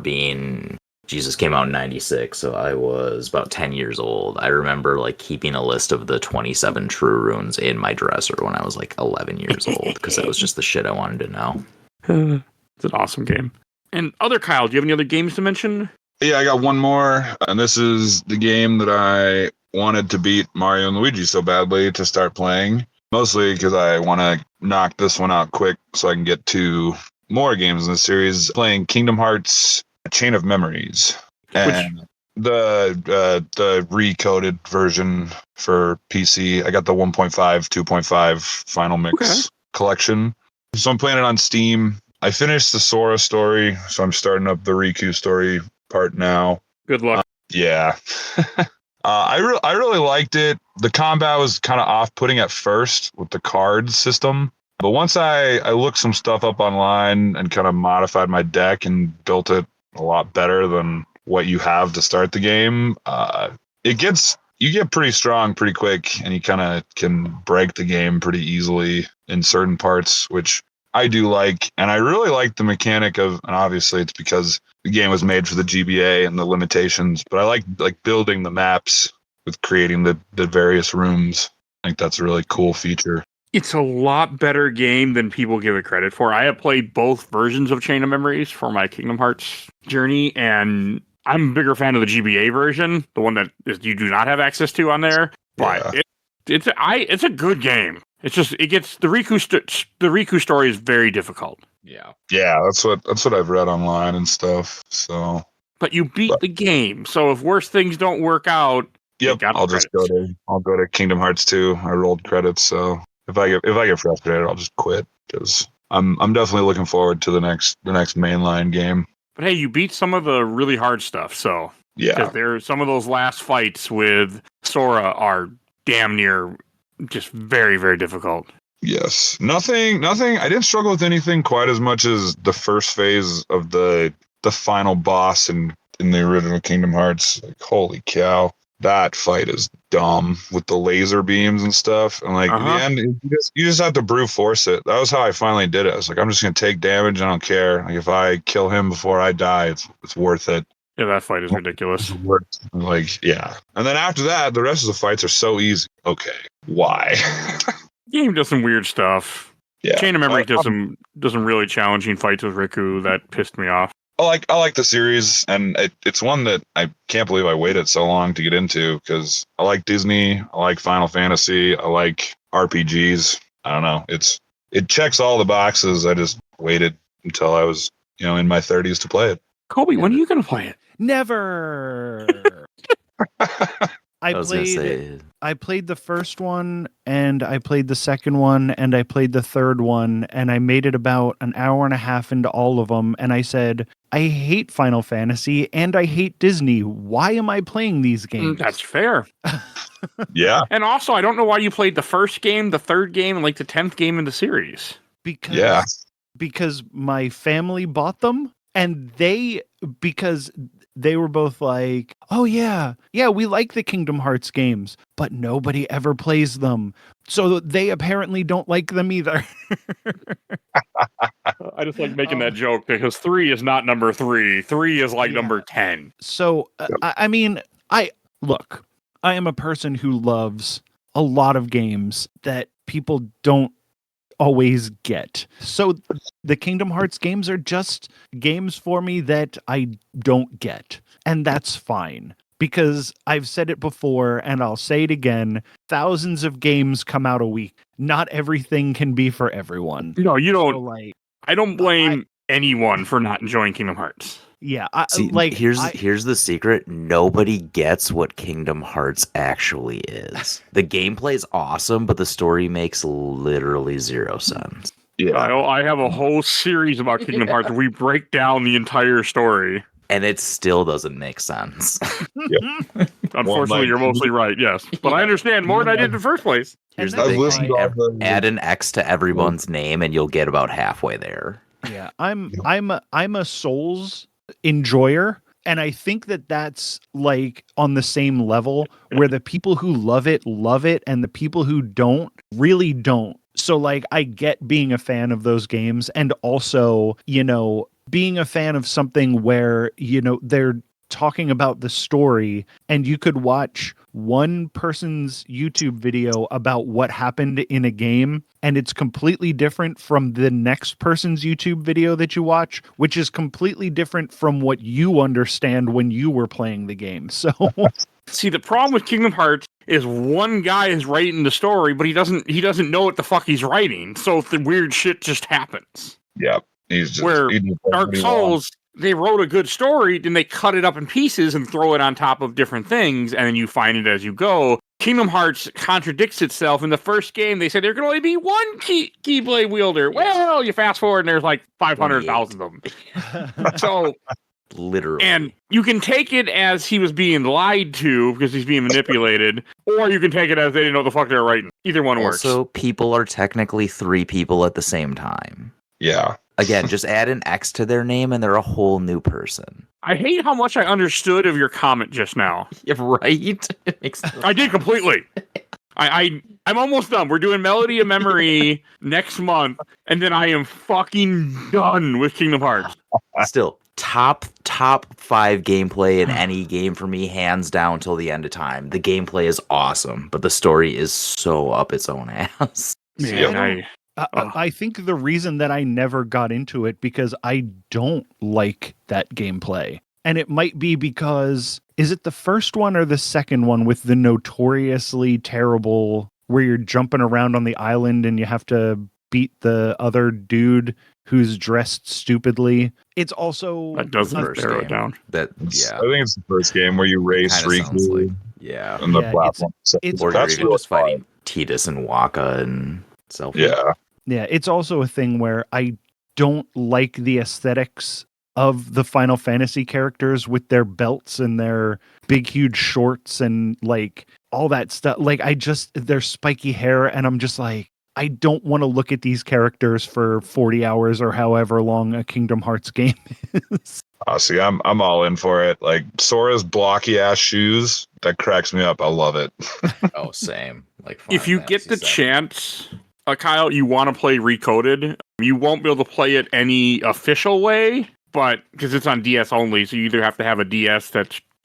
S4: Jesus came out in 96, so I was about 10 years old. I remember keeping a list of the 27 true runes in my dresser when I was 11 years old, because that was just the shit I wanted to know.
S2: It's an awesome game. And Kyle, do you have any other games to mention?
S5: Yeah, I got one more, and this is the game that I wanted to beat Mario and Luigi so badly to start playing. Mostly because I want to knock this one out quick so I can get 2 more games in the series. Playing Kingdom Hearts Chain of Memories. And the recoded version for PC. I got the 1.5, 2.5 Final Mix collection. So I'm playing it on Steam. I finished the Sora story, so I'm starting up the Riku story part now.
S2: Good luck.
S5: Yeah. I really liked it. The combat was kind of off-putting at first with the card system. But once I looked some stuff up online and kind of modified my deck and built it a lot better than what you have to start the game, you get pretty strong pretty quick, and you kind of can break the game pretty easily in certain parts, which I do like, and I really like the mechanic of, and obviously it's because the game was made for the GBA and the limitations, but I like building the maps with creating the various rooms. I think that's a really cool feature.
S2: It's a lot better game than people give it credit for. I have played both versions of Chain of Memories for my Kingdom Hearts journey, and I'm a bigger fan of the GBA version, the one that you do not have access to on there. But it's a good game. It's just it gets the Riku story is very difficult.
S4: Yeah.
S5: Yeah, that's what I've read online and stuff. So,
S2: but you beat the game, so if worse things don't work out,
S5: yep, I'll go to Kingdom Hearts 2. I rolled credits, so if I get frustrated, I'll just quit because I'm definitely looking forward to the next mainline game.
S2: But hey, you beat some of the really hard stuff, so
S5: yeah,
S2: there some of those last fights with Sora are damn near just very, very difficult.
S5: Yes. Nothing. I didn't struggle with anything quite as much as the first phase of the final boss in the original Kingdom Hearts. Like, holy cow. That fight is dumb with the laser beams and stuff. And like in the end, you just have to brute force it. That was how I finally did it. I was like, I'm just gonna take damage. I don't care. Like if I kill him before I die, it's worth it.
S2: Yeah, that fight is ridiculous.
S5: Like, yeah. And then after that, the rest of the fights are so easy. Okay, why?
S2: Game does some weird stuff.
S5: Yeah.
S2: Chain of Memory does some really challenging fights with Riku that pissed me off.
S5: I like the series, and it's one that I can't believe I waited so long to get into because I like Disney, I like Final Fantasy, I like RPGs. I don't know, it checks all the boxes. I just waited until I was in my 30s to play it.
S2: Colby, when are you gonna play it?
S3: Never. I played the first one, and I played the second one, and I played the third one, and I made it about an hour and a half into all of them, and I said, I hate Final Fantasy, and I hate Disney. Why am I playing these games?
S2: That's fair.
S5: Yeah.
S2: And also, I don't know why you played the first game, the third game, and like the 10th game in the series.
S3: Because my family bought them, and because they were both like, oh yeah, we like the Kingdom Hearts games, but nobody ever plays them. So they apparently don't like them either.
S2: I just like making that joke because 3 is not number 3. 3 is like number 10.
S3: So, I mean, I am a person who loves a lot of games that people don't always get. So the Kingdom Hearts games are just games for me that I don't get. And that's fine. Because I've said it before and I'll say it again, thousands of games come out a week. Not everything can be for everyone.
S2: No, you don't.
S3: So,
S2: I don't blame anyone for not enjoying Kingdom Hearts.
S3: Yeah,
S4: here's the secret. Nobody gets what Kingdom Hearts actually is. The gameplay is awesome, but the story makes literally zero sense.
S5: Yeah,
S2: I have a whole series about Kingdom Hearts where we break down the entire story.
S4: And it still doesn't make sense.
S2: Unfortunately, you're mostly right, yes. But I understand more than I did in the first place.
S4: Here's the thing. Add an X to everyone's name and you'll get about halfway there.
S3: Yeah, I'm a Souls enjoyer, and I think that's like on the same level where the people who love it and the people who don't really don't. So like I get being a fan of those games, and also being a fan of something where they're talking about the story, and you could watch one person's YouTube video about what happened in a game, and it's completely different from the next person's YouTube video that you watch, which is completely different from what you understand when you were playing the game. So
S2: see, the problem with Kingdom Hearts is one guy is writing the story, but he doesn't know what the fuck he's writing, so the weird shit just happens.
S5: Yep.
S2: Where Dark Souls, they wrote a good story, then they cut it up in pieces and throw it on top of different things, and then you find it as you go. Kingdom Hearts contradicts itself. In the first game, they said there can only be one Keyblade wielder. Well, you fast forward, and there's like 500,000 of them. So,
S4: literally.
S2: And you can take it as he was being lied to because he's being manipulated, or you can take it as they didn't know what the fuck they were writing. Either one works.
S4: Also, people are technically 3 people at the same time.
S5: Yeah.
S4: Again, just add an X to their name and they're a whole new person.
S2: I hate how much I understood of your comment just now.
S4: Yeah, right?
S2: I did completely. I'm almost done. We're doing Melody of Memory next month, and then I am fucking done with Kingdom Hearts.
S4: Still, top 5 gameplay in any game for me, hands down till the end of time. The gameplay is awesome, but the story is so up its own ass.
S2: Man,
S3: I think the reason that I never got into it because I don't like that gameplay. And it might be because, is it the first one or the second one with the notoriously terrible, where you're jumping around on the island and you have to beat the other dude who's dressed stupidly? It's also...
S2: That doesn't
S4: First
S2: narrow it
S4: game.
S2: down.
S4: That,
S5: I
S4: yeah.
S5: think it's the first game where you race
S4: Kinda sounds
S5: Riku
S4: like, yeah.
S5: on the
S3: Yeah,
S5: platform.
S3: it's
S4: Or you're
S3: also-
S4: even just fighting Tidus and Waka and Selfie.
S5: Yeah.
S3: Yeah, it's also a thing where I don't like the aesthetics of the Final Fantasy characters with their belts and their big, huge shorts and like all that stuff. Like their spiky hair, and I'm just like, I don't want to look at these characters for 40 hours or however long a Kingdom Hearts game is.
S5: See, I'm all in for it. Like Sora's blocky ass shoes, that cracks me up. I love it.
S4: Oh, same. Like
S2: If you get the chance, Kyle, you want to play Recoded, you won't be able to play it any official way, but because it's on DS only, so you either have to have a DS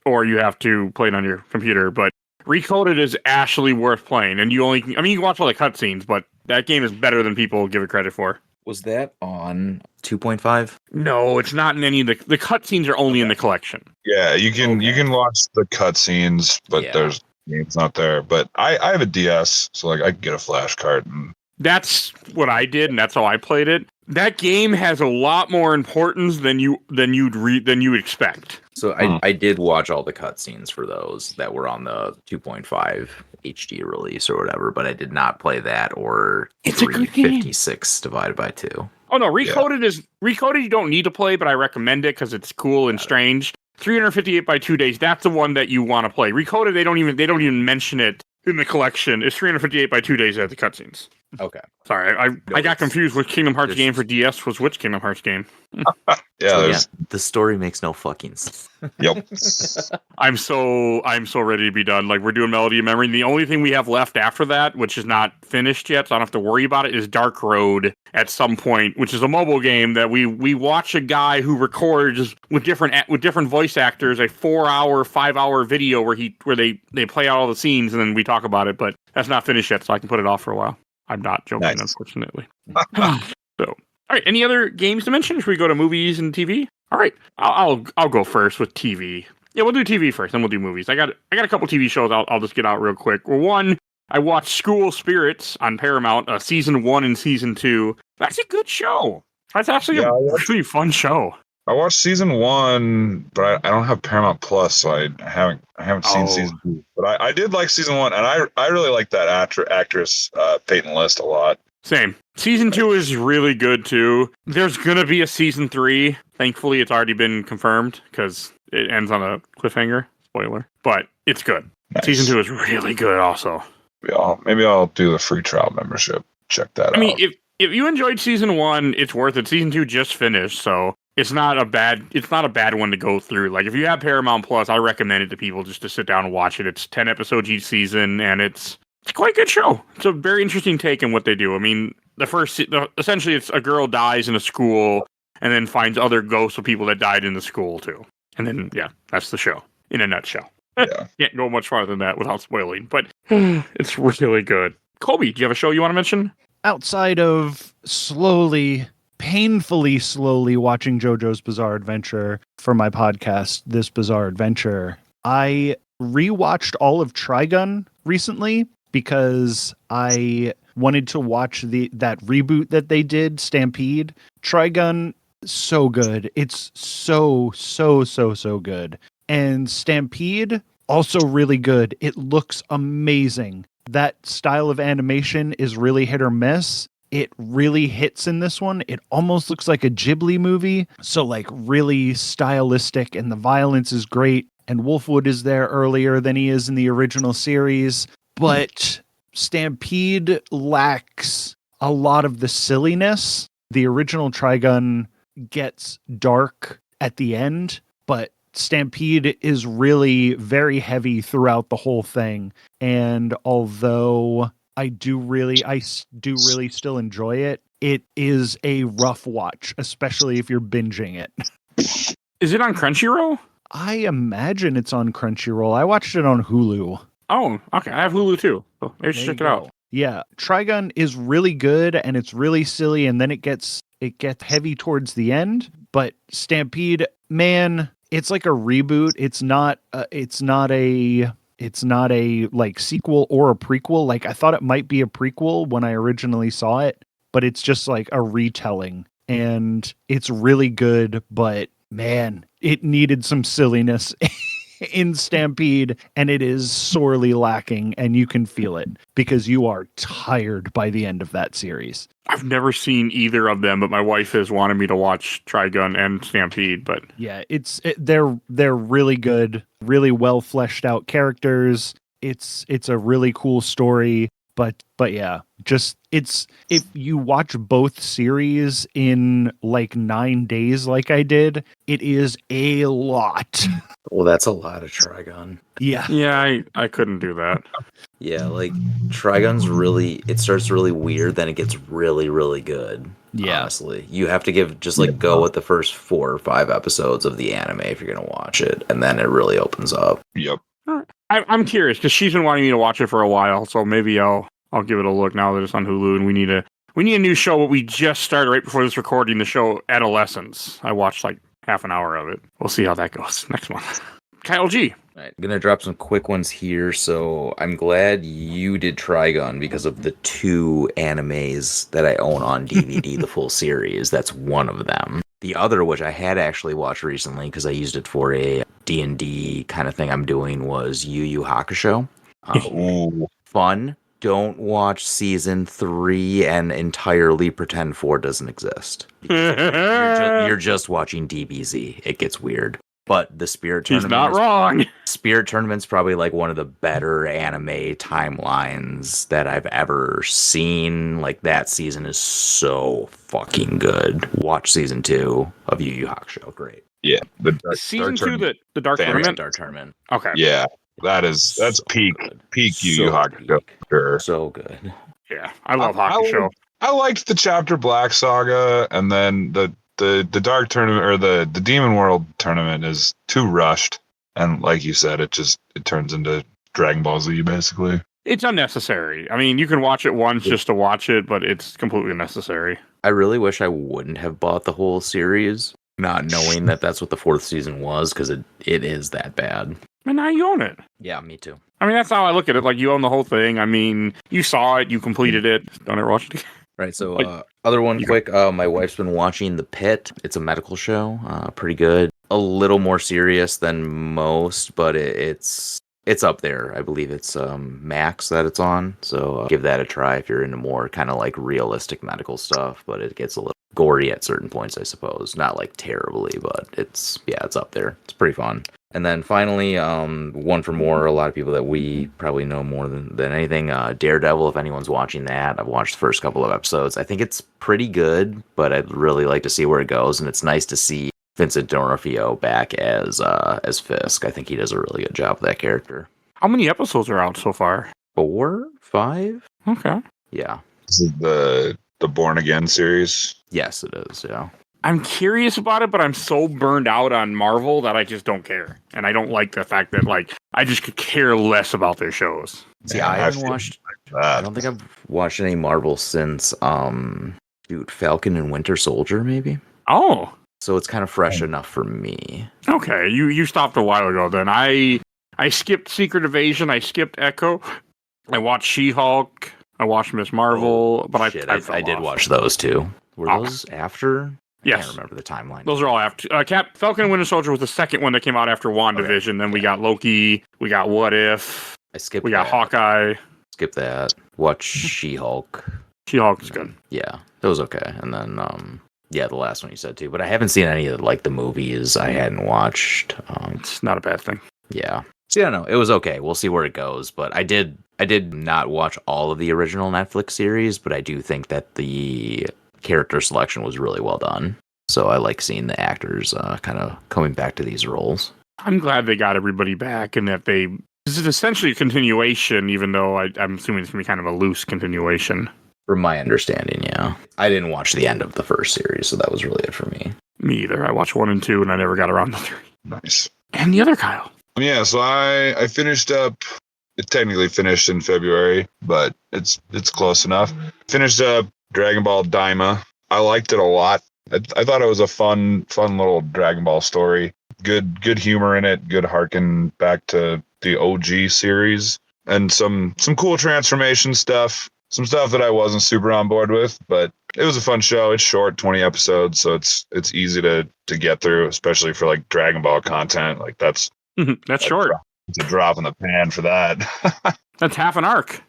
S2: or you have to play it on your computer. But Recoded is actually worth playing, and you can watch all the cutscenes, but that game is better than people give it credit for.
S4: Was that on 2.5?
S2: No, it's not in any of the cutscenes are only in the collection.
S5: Yeah, you can watch the cutscenes, but there's games not there. But I have a DS, so like I can get a flash card. And
S2: That's what I did, and that's how I played it. That game has a lot more importance than you'd expect.
S4: So I did watch all the cutscenes for those that were on the 2.5 HD release or whatever, but I did not play that or
S2: It's a good game.
S4: 356 divided by 2.
S2: Oh no, Recoded you don't need to play, but I recommend it because it's cool and strange. 358 by 2 days, that's the one that you want to play. Recoded, they don't even mention it in the collection. It's 358 by 2 days at the cutscenes.
S4: Okay.
S2: Sorry, I got confused with Kingdom Hearts game for DS was which Kingdom Hearts game.
S4: The story makes no fucking sense.
S5: Yep.
S2: I'm so ready to be done. Like, we're doing Melody of Memory. And the only thing we have left after that, which is not finished yet, so I don't have to worry about it, is Dark Road at some point, which is a mobile game that we watch a guy who records with different voice actors a 4-hour, 5-hour video where they play out all the scenes and then we talk about it. But that's not finished yet, so I can put it off for a while. I'm not joking,
S5: Nice.
S2: Unfortunately. So, all right. Any other games to mention? Should we go to movies and TV? All right. I'll go first with TV. Yeah, we'll do TV first, then we'll do movies. I got a couple TV shows. I'll just get out real quick. Well, one, I watched School Spirits on Paramount, season 1 and season 2. That's a good show. That's actually a really fun show.
S5: I watched season 1, but I don't have Paramount Plus, so I haven't seen season 2. But I did like season 1, and I really like that actress Peyton List a lot.
S2: Same. Season 2 is really good too. There's gonna be a season 3. Thankfully, it's already been confirmed because it ends on a cliffhanger. Spoiler, but it's good. Nice. Season 2 is really good. Also,
S5: maybe I'll do the free trial membership. Check that out.
S2: I mean, if you enjoyed season 1, it's worth it. Season 2 just finished, so. It's not a bad one to go through. Like, if you have Paramount Plus, I recommend it to people just to sit down and watch it. It's 10 episodes each season, and it's quite a good show. It's a very interesting take in what they do. I mean, essentially it's a girl dies in a school and then finds other ghosts of people that died in the school too. And then, that's the show in a nutshell. Yeah. Can't go much farther than that without spoiling, but it's really good. Colby, do you have a show you want to mention?
S3: Outside of painfully slowly watching JoJo's Bizarre Adventure for my podcast, This Bizarre Adventure, I rewatched all of Trigun recently because I wanted to watch that reboot that they did, Stampede. Trigun, so good. It's so good. And Stampede, also really good. It looks amazing. That style of animation is really hit or miss. It really hits in this one. It almost looks like a Ghibli movie. So like really stylistic, and the violence is great. And Wolfwood is there earlier than he is in the original series. But Stampede lacks a lot of the silliness. The original Trigun gets dark at the end, but Stampede is really very heavy throughout the whole thing. And although I do really still enjoy it, it is a rough watch, especially if you're binging it.
S2: Is it on Crunchyroll?
S3: I imagine it's on Crunchyroll. I watched it on Hulu.
S2: Oh, okay. I have Hulu too. So maybe
S3: There
S2: check
S3: you
S2: it
S3: go.
S2: out.
S3: Yeah, Trigun is really good and it's really silly, and then it gets heavy towards the end. But Stampede, man, it's like a reboot. It's not a like sequel or a prequel. Like I thought it might be a prequel when I originally saw it, but it's just like a retelling, and it's really good. But man, it needed some silliness in Stampede, and it is sorely lacking, and you can feel it because you are tired by the end of that series.
S2: I've never seen either of them, but my wife has wanted me to watch Trigun and Stampede. But
S3: Yeah, they're really good, really well fleshed out characters. It's a really cool story, but yeah, just if you watch both series in like 9 days like I did, it is a lot.
S4: Well, that's a lot of Trigun.
S3: Yeah.
S2: I couldn't do that.
S4: Yeah, like Trigun's really, it starts really weird, then it gets really, really good.
S3: Yeah.
S4: Honestly, you have to go with the first 4 or 5 episodes of the anime if you're gonna watch it, and then it really opens up.
S5: Yep.
S2: I'm curious because she's been wanting me to watch it for a while, so maybe I'll give it a look now that it's on Hulu. And we need a new show. But we just started right before this recording. The show Adolescence. I watched like half an hour of it. We'll see how that goes next month. Kyle G.
S4: All right, I'm gonna drop some quick ones here. So I'm glad you did Trigun because of the 2 animes that I own on DVD, the full series. That's one of them. The other, which I had actually watched recently because I used it for a D&D kind of thing I'm doing, was Yu Yu Hakusho.
S5: Ooh.
S4: Fun. Don't watch season 3 and entirely pretend 4 doesn't exist. You're just watching DBZ. It gets weird. But the Spirit
S2: He's
S4: Tournament
S2: not wrong.
S4: Spirit Tournament's probably like one of the better anime timelines that I've ever seen. Like that season is so fucking good. Watch season 2 of Yu Yu Hakusho. Great.
S5: Yeah. The
S2: Season
S5: Dark
S2: 2,
S5: Tournament.
S2: the Dark
S5: Damn it.
S2: Tournament.
S4: Dark Tournament.
S2: Okay.
S5: Yeah. That's
S4: So
S5: peak
S4: good.
S5: Yu Yu Hakusho.
S4: peak.
S5: Sure.
S4: So good.
S2: Yeah, I love Hakusho.
S5: I liked the Chapter Black saga, and then the Dark Tournament or the Demon World tournament is too rushed, and like you said, it turns into Dragon Ball Z basically.
S2: It's unnecessary. I mean, you can watch it once just to watch it, but it's completely unnecessary.
S4: I really wish I wouldn't have bought the whole series, not knowing that that's what the 4th season was, because it is that bad.
S2: And now you own it.
S4: Yeah, me too.
S2: I mean, that's how I look at it. Like, you own the whole thing. I mean, you saw it, you completed it. Don't ever watch it again.
S4: Right, so
S2: Like,
S4: other one quick, my wife's been watching The Pit. It's a medical show, pretty good. A little more serious than most, but it's up there. I believe it's Max that it's on, so give that a try if you're into more kind of like realistic medical stuff, but it gets a little gory at certain points, I suppose. Not like terribly, but it's up there. It's pretty fun. And then finally, one for more, a lot of people that we probably know more than anything, Daredevil, if anyone's watching that. I've watched the first couple of episodes. I think it's pretty good, but I'd really like to see where it goes, and it's nice to see Vincent D'Onofrio back as Fisk. I think he does a really good job with that character.
S2: how many episodes are out so far?
S4: 4, 5?
S2: Okay.
S4: Yeah.
S5: This is the Born Again series.
S4: Yes, it is, yeah.
S2: I'm curious about it, but I'm so burned out on Marvel that I just don't care. And I don't like the fact that, like, I just could care less about their shows.
S4: See,
S5: Yeah,
S4: I haven't
S5: feel
S4: watched...
S5: like
S4: I
S5: that.
S4: don't think I've watched any Marvel since, Falcon and Winter Soldier, maybe?
S2: Oh,
S4: So it's kind of fresh enough for me.
S2: okay. You stopped a while ago then. I skipped Secret Invasion. I skipped Echo. I watched She-Hulk. I watched Miss Marvel. But
S4: Shit,
S2: I fell
S4: I did
S2: off.
S4: watch those too. Were
S2: Oh.
S4: those after? I
S2: Yes.
S4: can't remember the timeline.
S2: Those are all after. Falcon and Winter Soldier was the second one that came out after WandaVision. Then we got Loki. We got What If.
S4: I skipped
S2: We got
S4: that.
S2: Hawkeye.
S4: Skip that. Watch She-Hulk.
S2: She-Hulk is good.
S4: Yeah, it was okay. And then, the last one you said too. But I haven't seen any of like the movies I hadn't watched.
S2: It's not a bad thing.
S4: Yeah. So yeah, no, it was okay. We'll see where it goes. But I did not watch all of the original Netflix series, but I do think that the character selection was really well done. So I like seeing the actors kind of coming back to these roles.
S2: I'm glad they got everybody back and that they This is essentially a continuation, even though I'm assuming it's going to be kind of a loose continuation.
S4: From my understanding, yeah. I didn't watch the end of the first series, so that was really it for me.
S2: Me either. I watched 1 and 2, and I never got around to 3.
S5: Nice.
S2: And the other Kyle.
S5: Yeah, so I finished up. It technically finished in February, but it's close enough. Finished up Dragon Ball Daima. I liked it a lot. I thought it was a fun little Dragon Ball story. Good humor in it. Good harken back to the OG series, and some cool transformation stuff. Some stuff that I wasn't super on board with, but it was a fun show. It's short, 20 episodes, so it's easy to get through, especially for like Dragon Ball content. Like that's
S2: short.
S5: It's a drop in the pan for that.
S2: That's half an arc.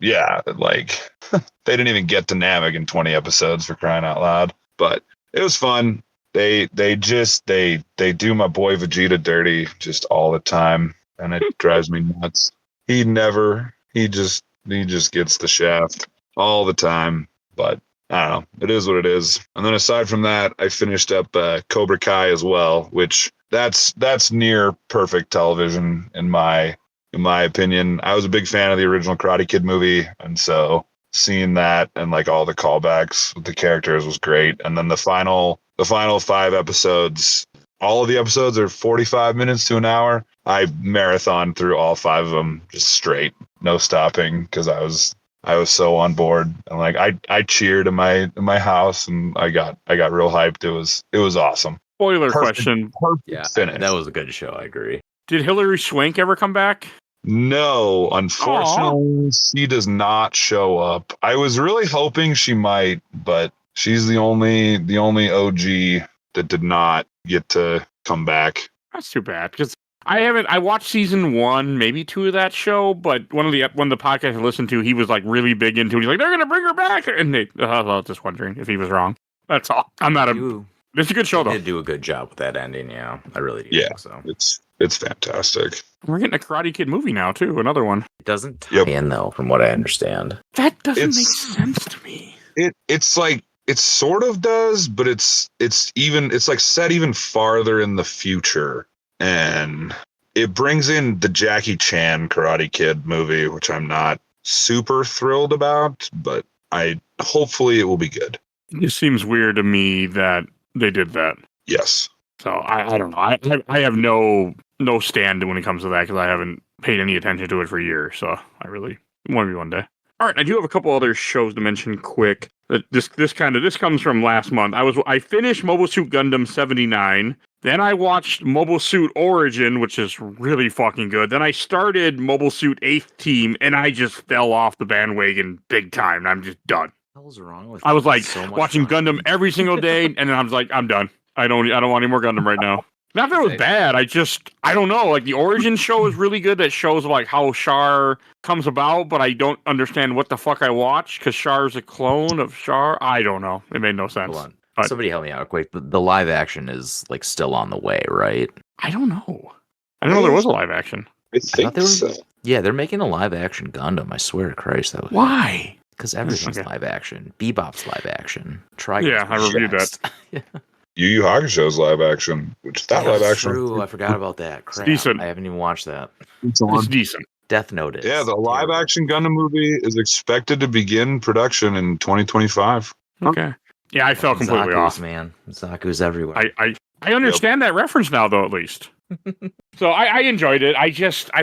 S5: Yeah, like they didn't even get to Namek in 20 episodes, for crying out loud. But it was fun. They do my boy Vegeta dirty just all the time, and it drives me nuts. He just gets the shaft all the time. But I don't know. It is what it is. And then aside from that, I finished up Cobra Kai as well, which that's near perfect television in my opinion. I was a big fan of the original Karate Kid movie, and so seeing that and like all the callbacks with the characters was great. And then the final 5 episodes, all of the episodes are 45 minutes to an hour. I marathon through all 5 of them just straight, no stopping, because I was so on board. And like I cheered in my house, and I got real hyped. It was awesome.
S2: Spoiler question.
S4: Yeah,
S5: finish.
S4: that was a good show. I agree.
S2: Did Hilary Swank ever come back?
S5: No, unfortunately, she does not show up. I was really hoping she might, but she's the only OG that did not get to come back.
S2: That's too bad, because I watched season 1, maybe 2 of that show, but one of the podcasts I listened to, he was like really big into it. He's like, they're gonna bring her back, and I was just wondering if he was wrong. That's all. It's a good show, though.
S4: They did do a good job with that ending, yeah. I really do think so.
S5: It's fantastic.
S2: We're getting a Karate Kid movie now, too. Another one.
S4: It doesn't tie in, though, from what I understand.
S2: That doesn't make sense to me.
S5: It's like, it sort of does, but it's like set even farther in the future. And it brings in the Jackie Chan Karate Kid movie, which I'm not super thrilled about, but hopefully it will be good.
S2: It seems weird to me that they did that.
S5: Yes.
S2: So I don't know. I have no stand when it comes to that, because I haven't paid any attention to it for years. So I really want to be one day. All right, I do have a couple other shows to mention quick. This comes from last month. I finished Mobile Suit Gundam 79. Then I watched Mobile Suit Origin, which is really fucking good. Then I started Mobile Suit 8th Team, and I just fell off the bandwagon big time. I'm just done.
S4: What was wrong with
S2: I was like
S4: so
S2: watching Gundam every single day, and then I was like, I'm done. I don't want any more Gundam right now. Not that it was bad. I don't know. Like, the Origin show is really good. That shows like how Char comes about, but I don't understand what the fuck I watched, because Char's a clone of Char. I don't know. It made no sense.
S4: Hold on. Somebody help me out quick. The live action is like still on the way, right?
S2: I don't know. I didn't know there was a live action.
S5: I think so.
S4: Yeah, they're making a live action Gundam. I swear to Christ.
S2: Why?
S4: Because everything's live action. Bebop's live action. Try.
S2: Yeah, I reviewed that.
S5: Yu Yu Hakusho's live action, which live action.
S4: True, I forgot about that. Crap.
S2: Decent.
S4: I haven't even watched that.
S2: It's decent.
S4: Death Note is.
S5: Yeah, the live action Gundam movie is expected to begin production in 2025.
S2: Okay. Yeah, I fell completely off.
S4: Man, Zaku's everywhere.
S2: I understand that reference now, though, at least. So I enjoyed it. I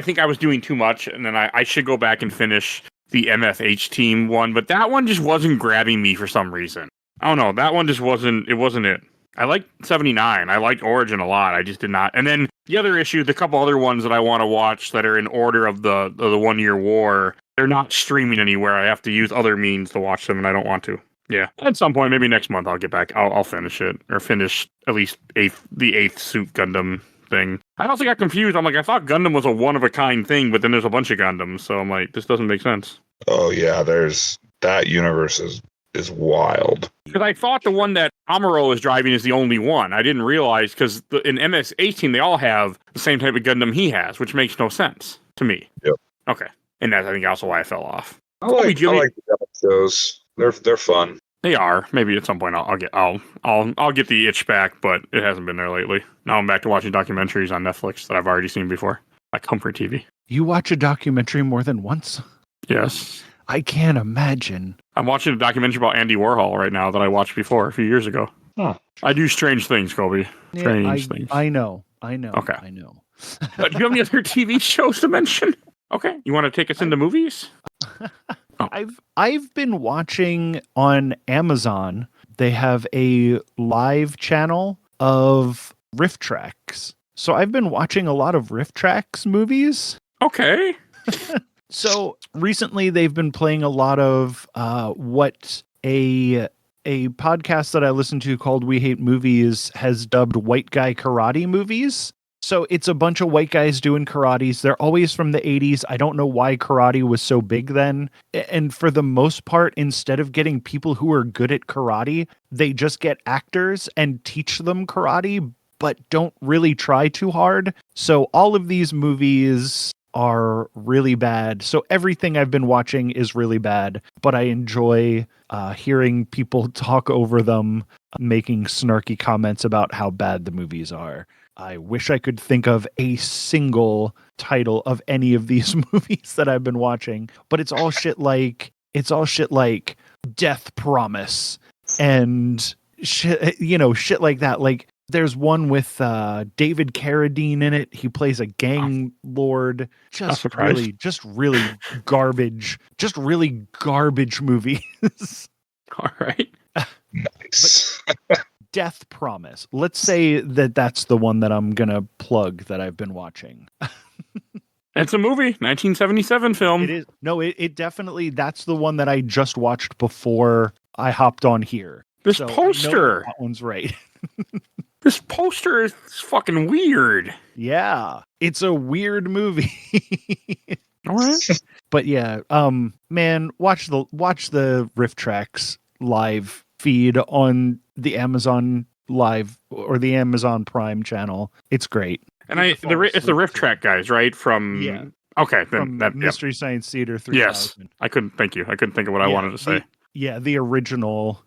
S2: think I was doing too much, and then I should go back and finish the MFH team one, but that one just wasn't grabbing me for some reason. I don't know. That one just wasn't it. I liked 79. I liked Origin a lot. I just did not. And then the other issue, the couple other ones that I want to watch that are in order of the 1 year war, they're not streaming anywhere. I have to use other means to watch them, and I don't want to. Yeah. At some point, maybe next month, I'll get back. I'll finish it, or finish at least the 8th Suit Gundam thing. I also got confused. I'm like, I thought Gundam was a one-of-a-kind thing, but then there's a bunch of Gundams. So I'm like, this doesn't make sense.
S5: Oh, yeah. That universe is wild.
S2: Because I thought the one that Amuro is driving is the only one. I didn't realize, because in MS-18, they all have the same type of Gundam he has, which makes no sense to me.
S5: Yep.
S2: Okay. And that's, I think, also why I fell off.
S5: I like the shows. They're fun.
S2: They are. Maybe at some point I'll get the itch back, but it hasn't been there lately. Now I'm back to watching documentaries on Netflix that I've already seen before, like Comfort TV.
S3: You watch a documentary more than once?
S2: Yes.
S3: I can't imagine.
S2: I'm watching a documentary about Andy Warhol right now that I watched before a few years ago.
S5: Huh.
S2: I do strange things, Colby. Strange things.
S3: I know.
S2: Okay.
S3: I know.
S2: Do you have any other TV shows to mention? Okay. You want to take us into movies?
S3: I've been watching on Amazon. They have a live channel of riff tracks. So I've been watching a lot of riff tracks movies.
S2: Okay.
S3: So recently they've been playing a lot of what a podcast that I listen to called We Hate Movies has dubbed white guy karate movies. So it's a bunch of white guys doing karates. They're always from the 80s. I don't know why karate was so big then. And for the most part, instead of getting people who are good at karate, they just get actors and teach them karate, but don't really try too hard. So all of these movies are really bad. So everything I've been watching is really bad, but I enjoy hearing people talk over them, making snarky comments about how bad the movies are. I wish I could think of a single title of any of these movies that I've been watching, but it's all shit like Death Promise and shit, shit like that. Like there's one with David Carradine in it. He plays a gang lord. Just really garbage movies.
S2: All right.
S5: Nice.
S3: Death Promise. Let's say that's the one that I'm going to plug that I've been watching.
S2: It's a movie, 1977 film.
S3: It is. No, it definitely, that's the one that I just watched before I hopped on here.
S2: This
S3: So
S2: poster.
S3: that one's right.
S2: This poster is fucking weird.
S3: Yeah. It's a weird movie.
S2: All right.
S3: But yeah, man, watch the Riff Tracks live feed on the Amazon Live or the Amazon Prime channel. It's great.
S2: And it's the Riff Track guys, right? From Okay, then
S3: from Mystery Science Theater 3000.
S2: Yes. I couldn't think of what I wanted to say.
S3: The original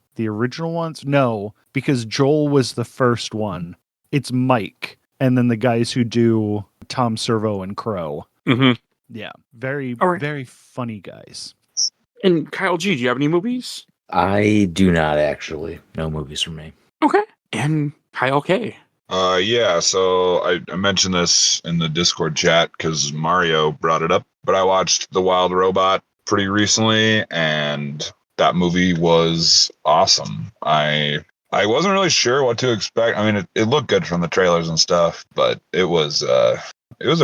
S3: ones? No, because Joel was the first one. It's Mike, and then the guys who do Tom Servo and Crow.
S2: Mm-hmm.
S3: Yeah, very very funny guys.
S2: And Kyle G, do you have any movies?
S4: I do not actually. No movies for me.
S2: Okay. And Kyle K.
S5: Yeah, so I mentioned this in the Discord chat because Mario brought it up, but I watched The Wild Robot pretty recently, and that movie was awesome. I wasn't really sure what to expect. I mean, it looked good from the trailers and stuff, but it was a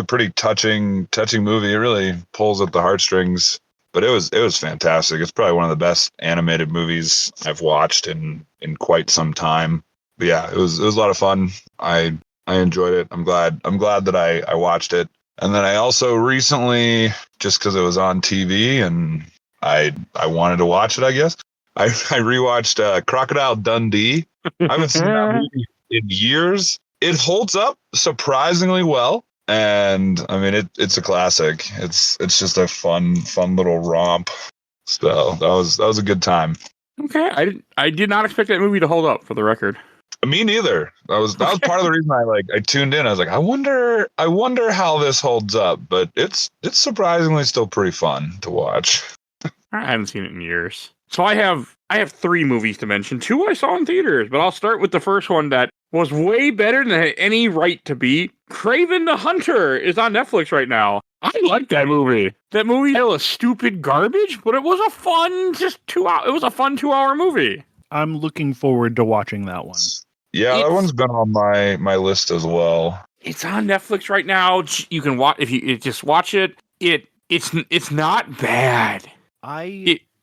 S5: pretty touching movie. It really pulls at the heartstrings. But it was fantastic. It's probably one of the best animated movies I've watched in quite some time. But yeah, it was a lot of fun. I enjoyed it. I'm glad that I watched it. And then I also recently, just because it was on TV and I wanted to watch it, I guess, I rewatched Crocodile Dundee. I haven't seen that movie in years. It holds up surprisingly well. And I mean, it's a classic. It's just a fun little romp. So that was a good time.
S2: Okay, I did not expect that movie to hold up. For the record,
S5: me neither. That was part of the reason I tuned in. I was like, I wonder how this holds up. But it's surprisingly still pretty fun to watch.
S2: I haven't seen it in years. So I have 3 movies to mention. 2 I saw in theaters, but I'll start with the first one that was way better than it had any right to be. Kraven the Hunter is on Netflix right now. I like that movie. That movie was stupid garbage, but it was a fun 2-hour movie.
S3: I'm looking forward to watching that one.
S5: Yeah, that one's been on my list as well.
S2: It's on Netflix right now. You can watch if you just watch it. It's not bad.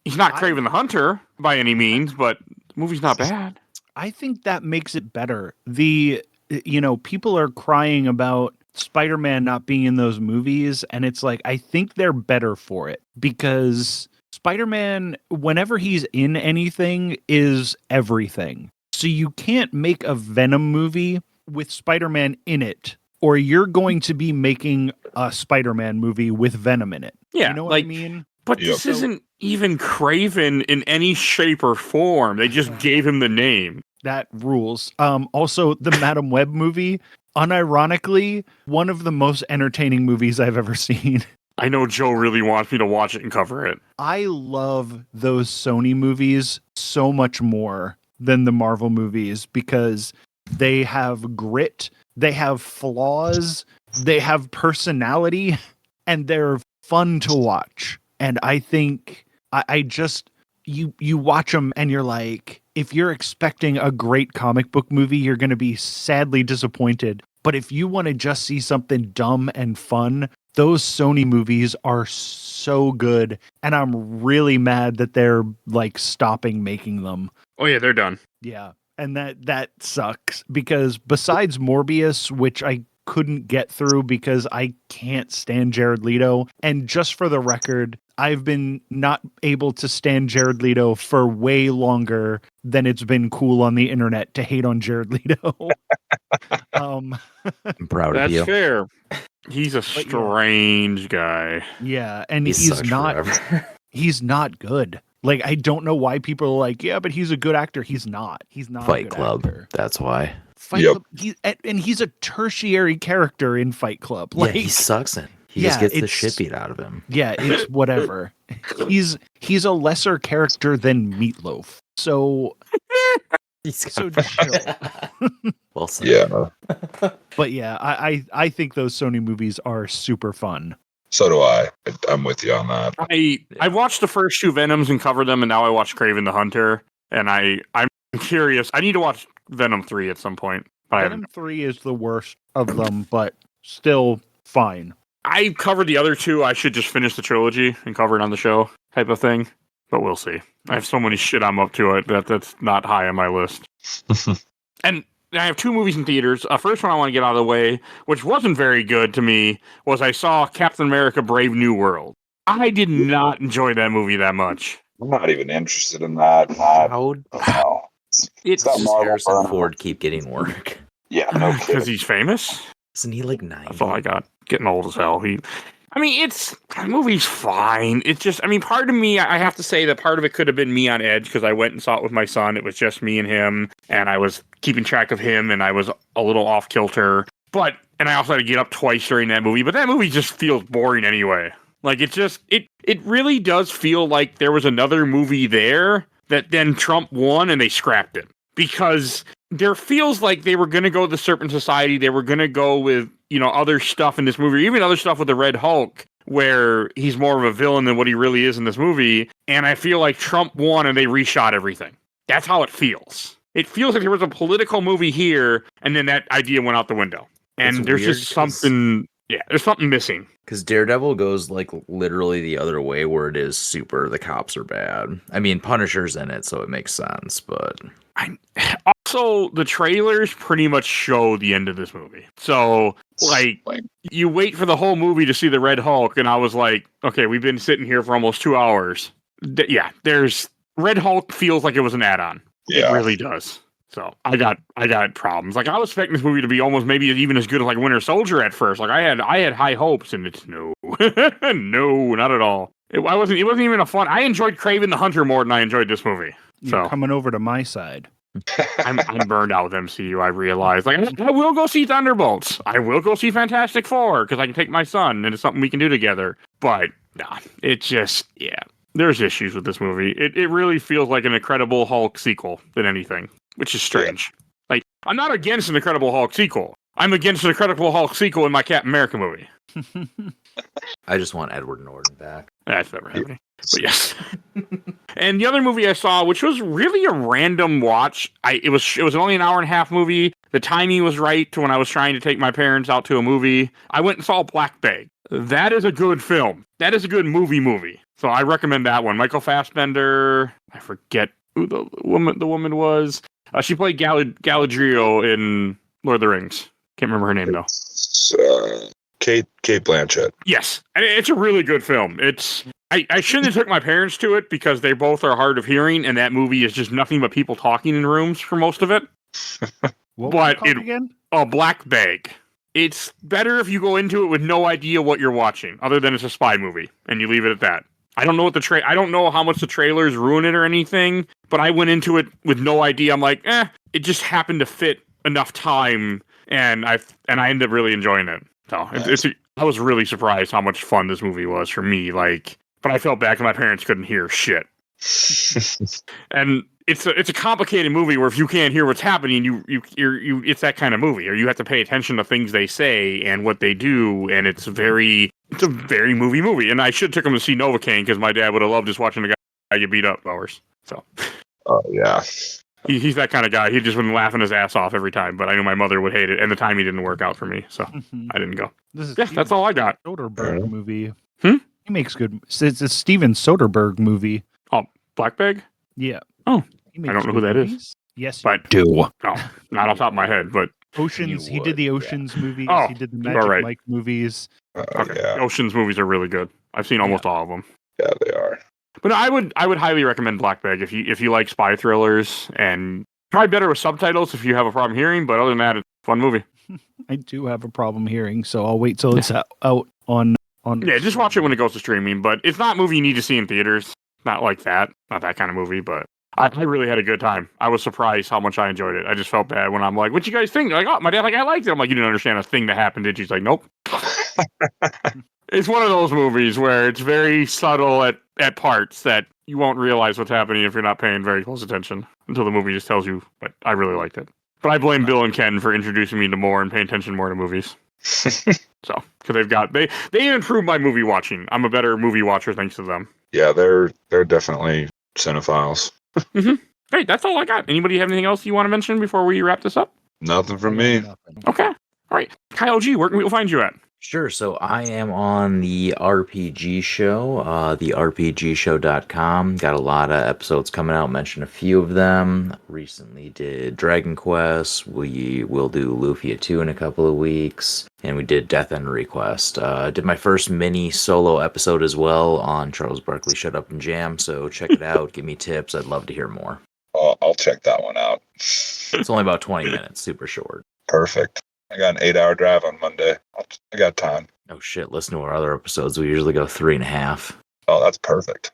S2: He's not Kraven the Hunter by any means, but the movie's not bad.
S3: I think that makes it better. People are crying about Spider-Man not being in those movies, and it's like, I think they're better for it because Spider-Man, whenever he's in anything, is everything. So you can't make a Venom movie with Spider-Man in it, or you're going to be making a Spider-Man movie with Venom in it.
S2: Yeah,
S3: you know what I mean?
S2: But this isn't even Kraven in any shape or form. They just gave him the name.
S3: That rules. Also, the Madam Web movie, unironically, one of the most entertaining movies I've ever seen.
S2: I know Joe really wants me to watch it and cover it.
S3: I love those Sony movies so much more than the Marvel movies because they have grit, they have flaws, they have personality, and they're fun to watch. And I think I just you watch them and you're like, if you're expecting a great comic book movie, you're going to be sadly disappointed. But if you want to just see something dumb and fun, those Sony movies are so good. And I'm really mad that they're like stopping making them.
S2: Oh yeah, they're done.
S3: Yeah. And that sucks because besides Morbius, which I couldn't get through because I can't stand Jared Leto. And just for the record, I've been not able to stand Jared Leto for way longer than it's been cool on the internet to hate on Jared Leto.
S4: I'm proud of
S2: That's
S4: you.
S2: fair. He's a strange guy.
S3: Yeah, and
S4: He
S3: he's
S4: sucks
S3: not
S4: forever.
S3: he's not good. Like, I don't know why people are like, yeah, but he's a good actor. He's not. He's not
S4: Fight
S3: a good
S4: Club.
S3: actor.
S4: That's why.
S3: Fight
S5: Yep.
S3: Club. And he's a tertiary character in Fight Club. Like,
S4: Yeah, he sucks in. He
S3: yeah,
S4: just gets the
S3: it's-
S4: shit beat out of him.
S3: yeah, it's whatever. He's a lesser character than Meatloaf. So So just chill.
S4: Well said.
S5: Yeah,
S3: But yeah, I think those Sony movies are super fun.
S5: so do I. I'm with you on that.
S2: I watched the first two Venoms and covered them, and now I watched Kraven the Hunter. And I'm curious. I need to watch Venom 3 at some point. But I haven't.
S3: Venom 3 is the worst of them, but still fine.
S2: I covered the other two. I should just finish the trilogy and cover it on the show type of thing. But we'll see. I have so many shit I'm up to it that's not high on my list. And I have two movies in theaters. First one I want to get out of the way, which wasn't very good to me, was I saw Captain America Brave New World. I did not enjoy that movie that much.
S5: I'm not even interested in that.
S4: How
S5: No.
S2: It's
S5: not
S4: does
S5: Marvel
S4: Harrison
S5: burn.
S4: Ford keep getting work?
S5: Yeah, no
S2: because
S5: kidding.
S2: he's famous.
S4: Isn't he like 90?
S2: That's all I got. Getting old as hell. The movie's fine. It's just, part of me, I have to say that part of it could have been me on edge because I went and saw it with my son. It was just me and him, and I was keeping track of him, and I was a little off kilter. And I also had to get up twice during that movie, but that movie just feels boring anyway. Like, it really does feel like there was another movie there that then Trump won and they scrapped it. Because there feels like they were going to go with the Serpent Society. They were going to go with, other stuff in this movie, even other stuff with the Red Hulk, where he's more of a villain than what he really is in this movie. And I feel like Trump won and they reshot everything. That's how it feels. It feels like there was a political movie here, and then that idea went out the window. And
S4: It's
S2: there's
S4: weird
S2: just something, there's something missing.
S4: Because Daredevil goes like literally the other way, where it is super. The cops are bad. Punisher's in it, so it makes sense. But
S2: Also, the trailers pretty much show the end of this movie. So, you wait for the whole movie to see the Red Hulk, and I was like, okay, we've been sitting here for almost 2 hours. There's Red Hulk feels like it was an add-on.
S5: Yeah.
S2: It really does. So I got problems. Like, I was expecting this movie to be almost maybe even as good as like Winter Soldier at first. Like, I had high hopes, and it's no, not at all. It wasn't even a fun. I enjoyed Kraven the Hunter more than I enjoyed this movie.
S3: You're
S2: So
S3: coming over to my side.
S2: I'm burned out with MCU. I realize. Like, I will go see Thunderbolts. I will go see Fantastic Four because I can take my son and it's something we can do together. But nah, it just there's issues with this movie. It really feels like an Incredible Hulk sequel than anything, which is strange. Like, I'm not against an Incredible Hulk sequel. I'm against an Incredible Hulk sequel in my Captain America movie.
S4: I just want Edward Norton back.
S2: That's never happening. But yes. And the other movie I saw, which was really a random watch, it was only an hour and a half movie. The timing was right to when I was trying to take my parents out to a movie. I went and saw Black Bag. That is a good film. That is a good movie. So I recommend that one. Michael Fassbender. I forget who the woman was. She played Galadriel in Lord of the Rings. Can't remember her name though.
S5: It's, Kate Blanchett.
S2: Yes, and it's a really good film. I shouldn't have took my parents to it because they both are hard of hearing, and that movie is just nothing but people talking in rooms for most of it.
S3: What was
S2: But
S3: it called again?
S2: A Black Bag. It's better if you go into it with no idea what you're watching, other than it's a spy movie, and you leave it at that. I don't know I don't know how much the trailers ruin it or anything, but I went into it with no idea. I'm like, it just happened to fit enough time and I ended up really enjoying it. So I was really surprised how much fun this movie was for me. Like, but I felt bad because my parents couldn't hear shit. And it's a complicated movie where if you can't hear what's happening, you it's that kind of movie, or you have to pay attention to things they say and what they do, and it's a very movie. And I should have took him to see Novocaine because my dad would have loved just watching a guy get beat up hours. So,
S5: Oh yeah.
S2: He's that kind of guy. He just wouldn't laughing his ass off every time. But I knew my mother would hate it, and the timing didn't work out for me, so I didn't go. That's all I got.
S3: Soderbergh movie.
S2: Hmm?
S3: He makes good. It's a Steven Soderbergh movie.
S2: Oh, Black Bag?
S3: Yeah.
S2: Oh,
S3: He
S2: I don't know who that is.
S3: Yes,
S2: But
S3: do.
S2: no, not off the top of my head. But
S3: Oceans. He did the Oceans movies.
S2: Oh,
S3: He did the
S2: all
S3: Magic
S2: right.
S3: Mike movies.
S2: okay,
S5: Yeah.
S2: Ocean's movies are really good. I've seen almost all of them.
S5: Yeah, they are.
S2: But no, I would highly recommend Black Bag if you like spy thrillers, and probably better with subtitles if you have a problem hearing. But other than that, it's a fun movie.
S3: I do have a problem hearing, so I'll wait till it's out on.
S2: Yeah, just watch it when it goes to streaming. But it's not a movie you need to see in theaters. Not like that. Not that kind of movie. But I really had a good time. I was surprised how much I enjoyed it. I just felt bad when I'm like, "What you guys think?" They're like, "Oh, my dad I liked it." I'm like, "You didn't understand a thing that happened, did you?" He's like, "Nope." It's one of those movies where it's very subtle at parts that you won't realize what's happening if you're not paying very close attention until the movie just tells you. But I really liked it. But I blame Bill and Ken for introducing me to more and paying attention more to movies. So, because they improved my movie watching. I'm a better movie watcher thanks to them.
S5: Yeah, they're definitely cinephiles.
S2: Great, that's all I got. Anybody have anything else you want to mention before we wrap this up?
S5: Nothing from me.
S3: Nothing.
S2: Okay. All right. Kyle G, where can people find you at?
S4: Sure. So I am on the RPG show, therpgshow.com. Got a lot of episodes coming out. Mentioned a few of them. Recently did Dragon Quest. We will do Lufia 2 in a couple of weeks. And we did Death End Request. Did my first mini solo episode as well on Charles Barkley Shut Up and Jam. So check it out. Give me tips. I'd love to hear more.
S5: I'll check that one out.
S4: It's only about 20 minutes. Super short.
S5: Perfect. I got an 8-hour drive on Monday. I got time.
S4: Oh shit, listen to our other episodes. We usually go 3.5.
S5: Oh, that's perfect.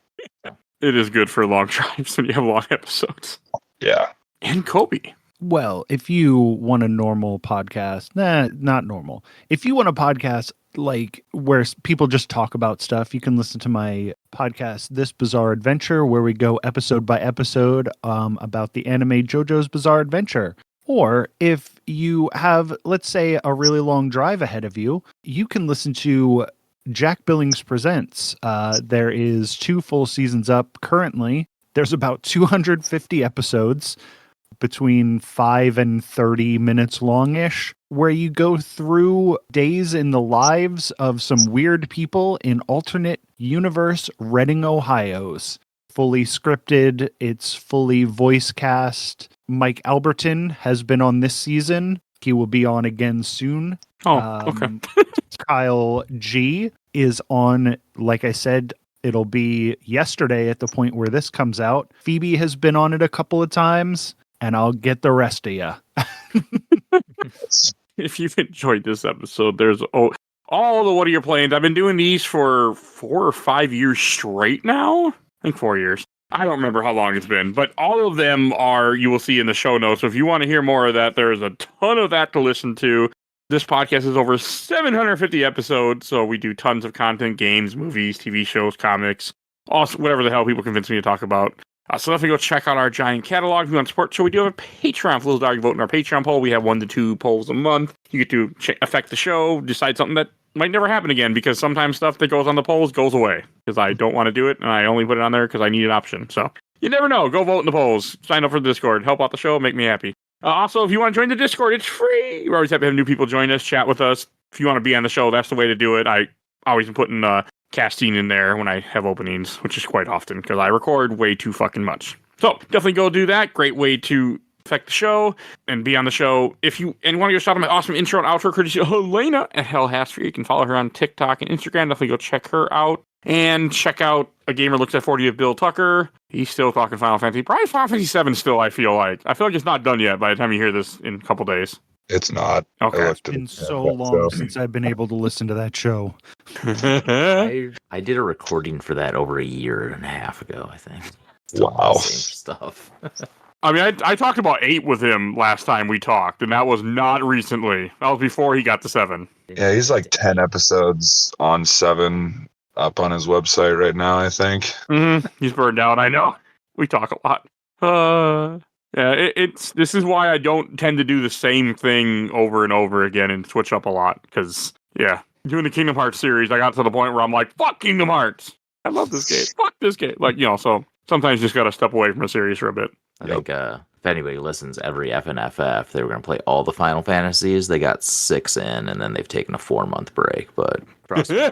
S2: It is good for long drives when you have long episodes.
S5: Yeah.
S2: And Colby.
S3: Well, if you want a normal podcast, not normal. If you want a podcast like where people just talk about stuff, you can listen to my podcast, This Bizarre Adventure, where we go episode by episode about the anime JoJo's Bizarre Adventure. Or if you have, let's say, a really long drive ahead of you, you can listen to Jack Billings Presents. There is 2 full seasons up currently. There's about 250 episodes, between 5 and 30 minutes longish, where you go through days in the lives of some weird people in alternate universe Reading, Ohio's. Fully scripted. It's fully voice cast. Mike Albertin has been on this season. He will be on again soon.
S2: Oh, okay.
S3: Kyle G is on, like I said, it'll be yesterday at the point where this comes out. Phoebe has been on it a couple of times, and I'll get the rest of you.
S2: If you've enjoyed this episode, there's all the What Are You Playing? I've been doing these for 4 or 5 years straight now. I think 4 years. I don't remember how long it's been, but all of them you will see in the show notes. So if you want to hear more of that, there's a ton of that to listen to. This podcast is over 750 episodes, so we do tons of content, games, movies, TV shows, comics, also whatever the hell people convince me to talk about. So definitely go check out our giant catalog if you want to support the show. We do have a Patreon for those that are voting our Patreon poll. We have 1 to 2 polls a month. You get to affect the show, decide something that might never happen again, because sometimes stuff that goes on the polls goes away because I don't want to do it, and I only put it on there because I need an option. So you never know. Go vote in the polls. Sign up for the Discord. Help out the show. Make me happy. Also, if you want to join the Discord, it's free. We're always happy to have new people join us, chat with us. If you want to be on the show, that's the way to do it. I always putting casting in there when I have openings, which is quite often because I record way too fucking much. So definitely go do that. Great way to affect the show and be on the show. If you want to go shout out my awesome intro and outro courtesy of Helena at Hell Haster, you can follow her on TikTok and Instagram. Definitely go check her out. And check out A Gamer Looks at 40 of Bill Tucker. He's still talking Final Fantasy. Probably Final Fantasy 7 still, I feel like. I feel like it's not done yet by the time you hear this in a couple days.
S5: It's not.
S2: Okay.
S3: It's been so long since I've been able to listen to that show.
S4: I did a recording for that over 1.5 years ago, I think. Still
S5: Wow.
S4: the same stuff.
S2: I mean, I talked about 8 with him last time we talked, and that was not recently. That was before he got to 7.
S5: Yeah, he's like 10 episodes on 7 up on his website right now, I think.
S2: Mm-hmm. He's burned out, I know. We talk a lot. Yeah, this is why I don't tend to do the same thing over and over again and switch up a lot, because, yeah, doing the Kingdom Hearts series, I got to the point where I'm like, fuck Kingdom Hearts! I love this game. Fuck this game! Like, so sometimes you just gotta step away from a series for a bit.
S4: I think if anybody listens, every FNFF, they were going to play all the Final Fantasies. They got 6 in, and then they've taken a 4-month break. But trust me,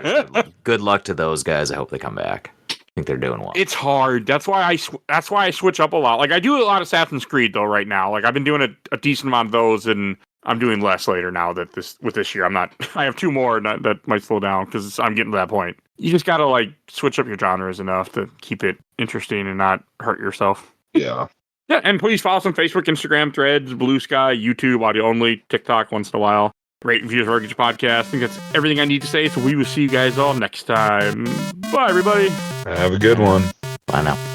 S4: good luck to those guys. I hope they come back. I think they're doing well.
S2: It's hard. That's why I switch up a lot. Like, I do a lot of Assassin's Creed though right now. Like, I've been doing a decent amount of those, and I'm doing less later now that this year. I'm not. I have 2 more that might slow down because I'm getting to that point. You just gotta like switch up your genres enough to keep it interesting and not hurt yourself.
S5: Yeah.
S2: Yeah, and please follow us on Facebook, Instagram, Threads, Blue Sky, YouTube, audio only, TikTok once in a while. Rate and review the Mortgage Podcast. I think that's everything I need to say, so we will see you guys all next time. Bye, everybody.
S5: Have a good one.
S4: Bye now.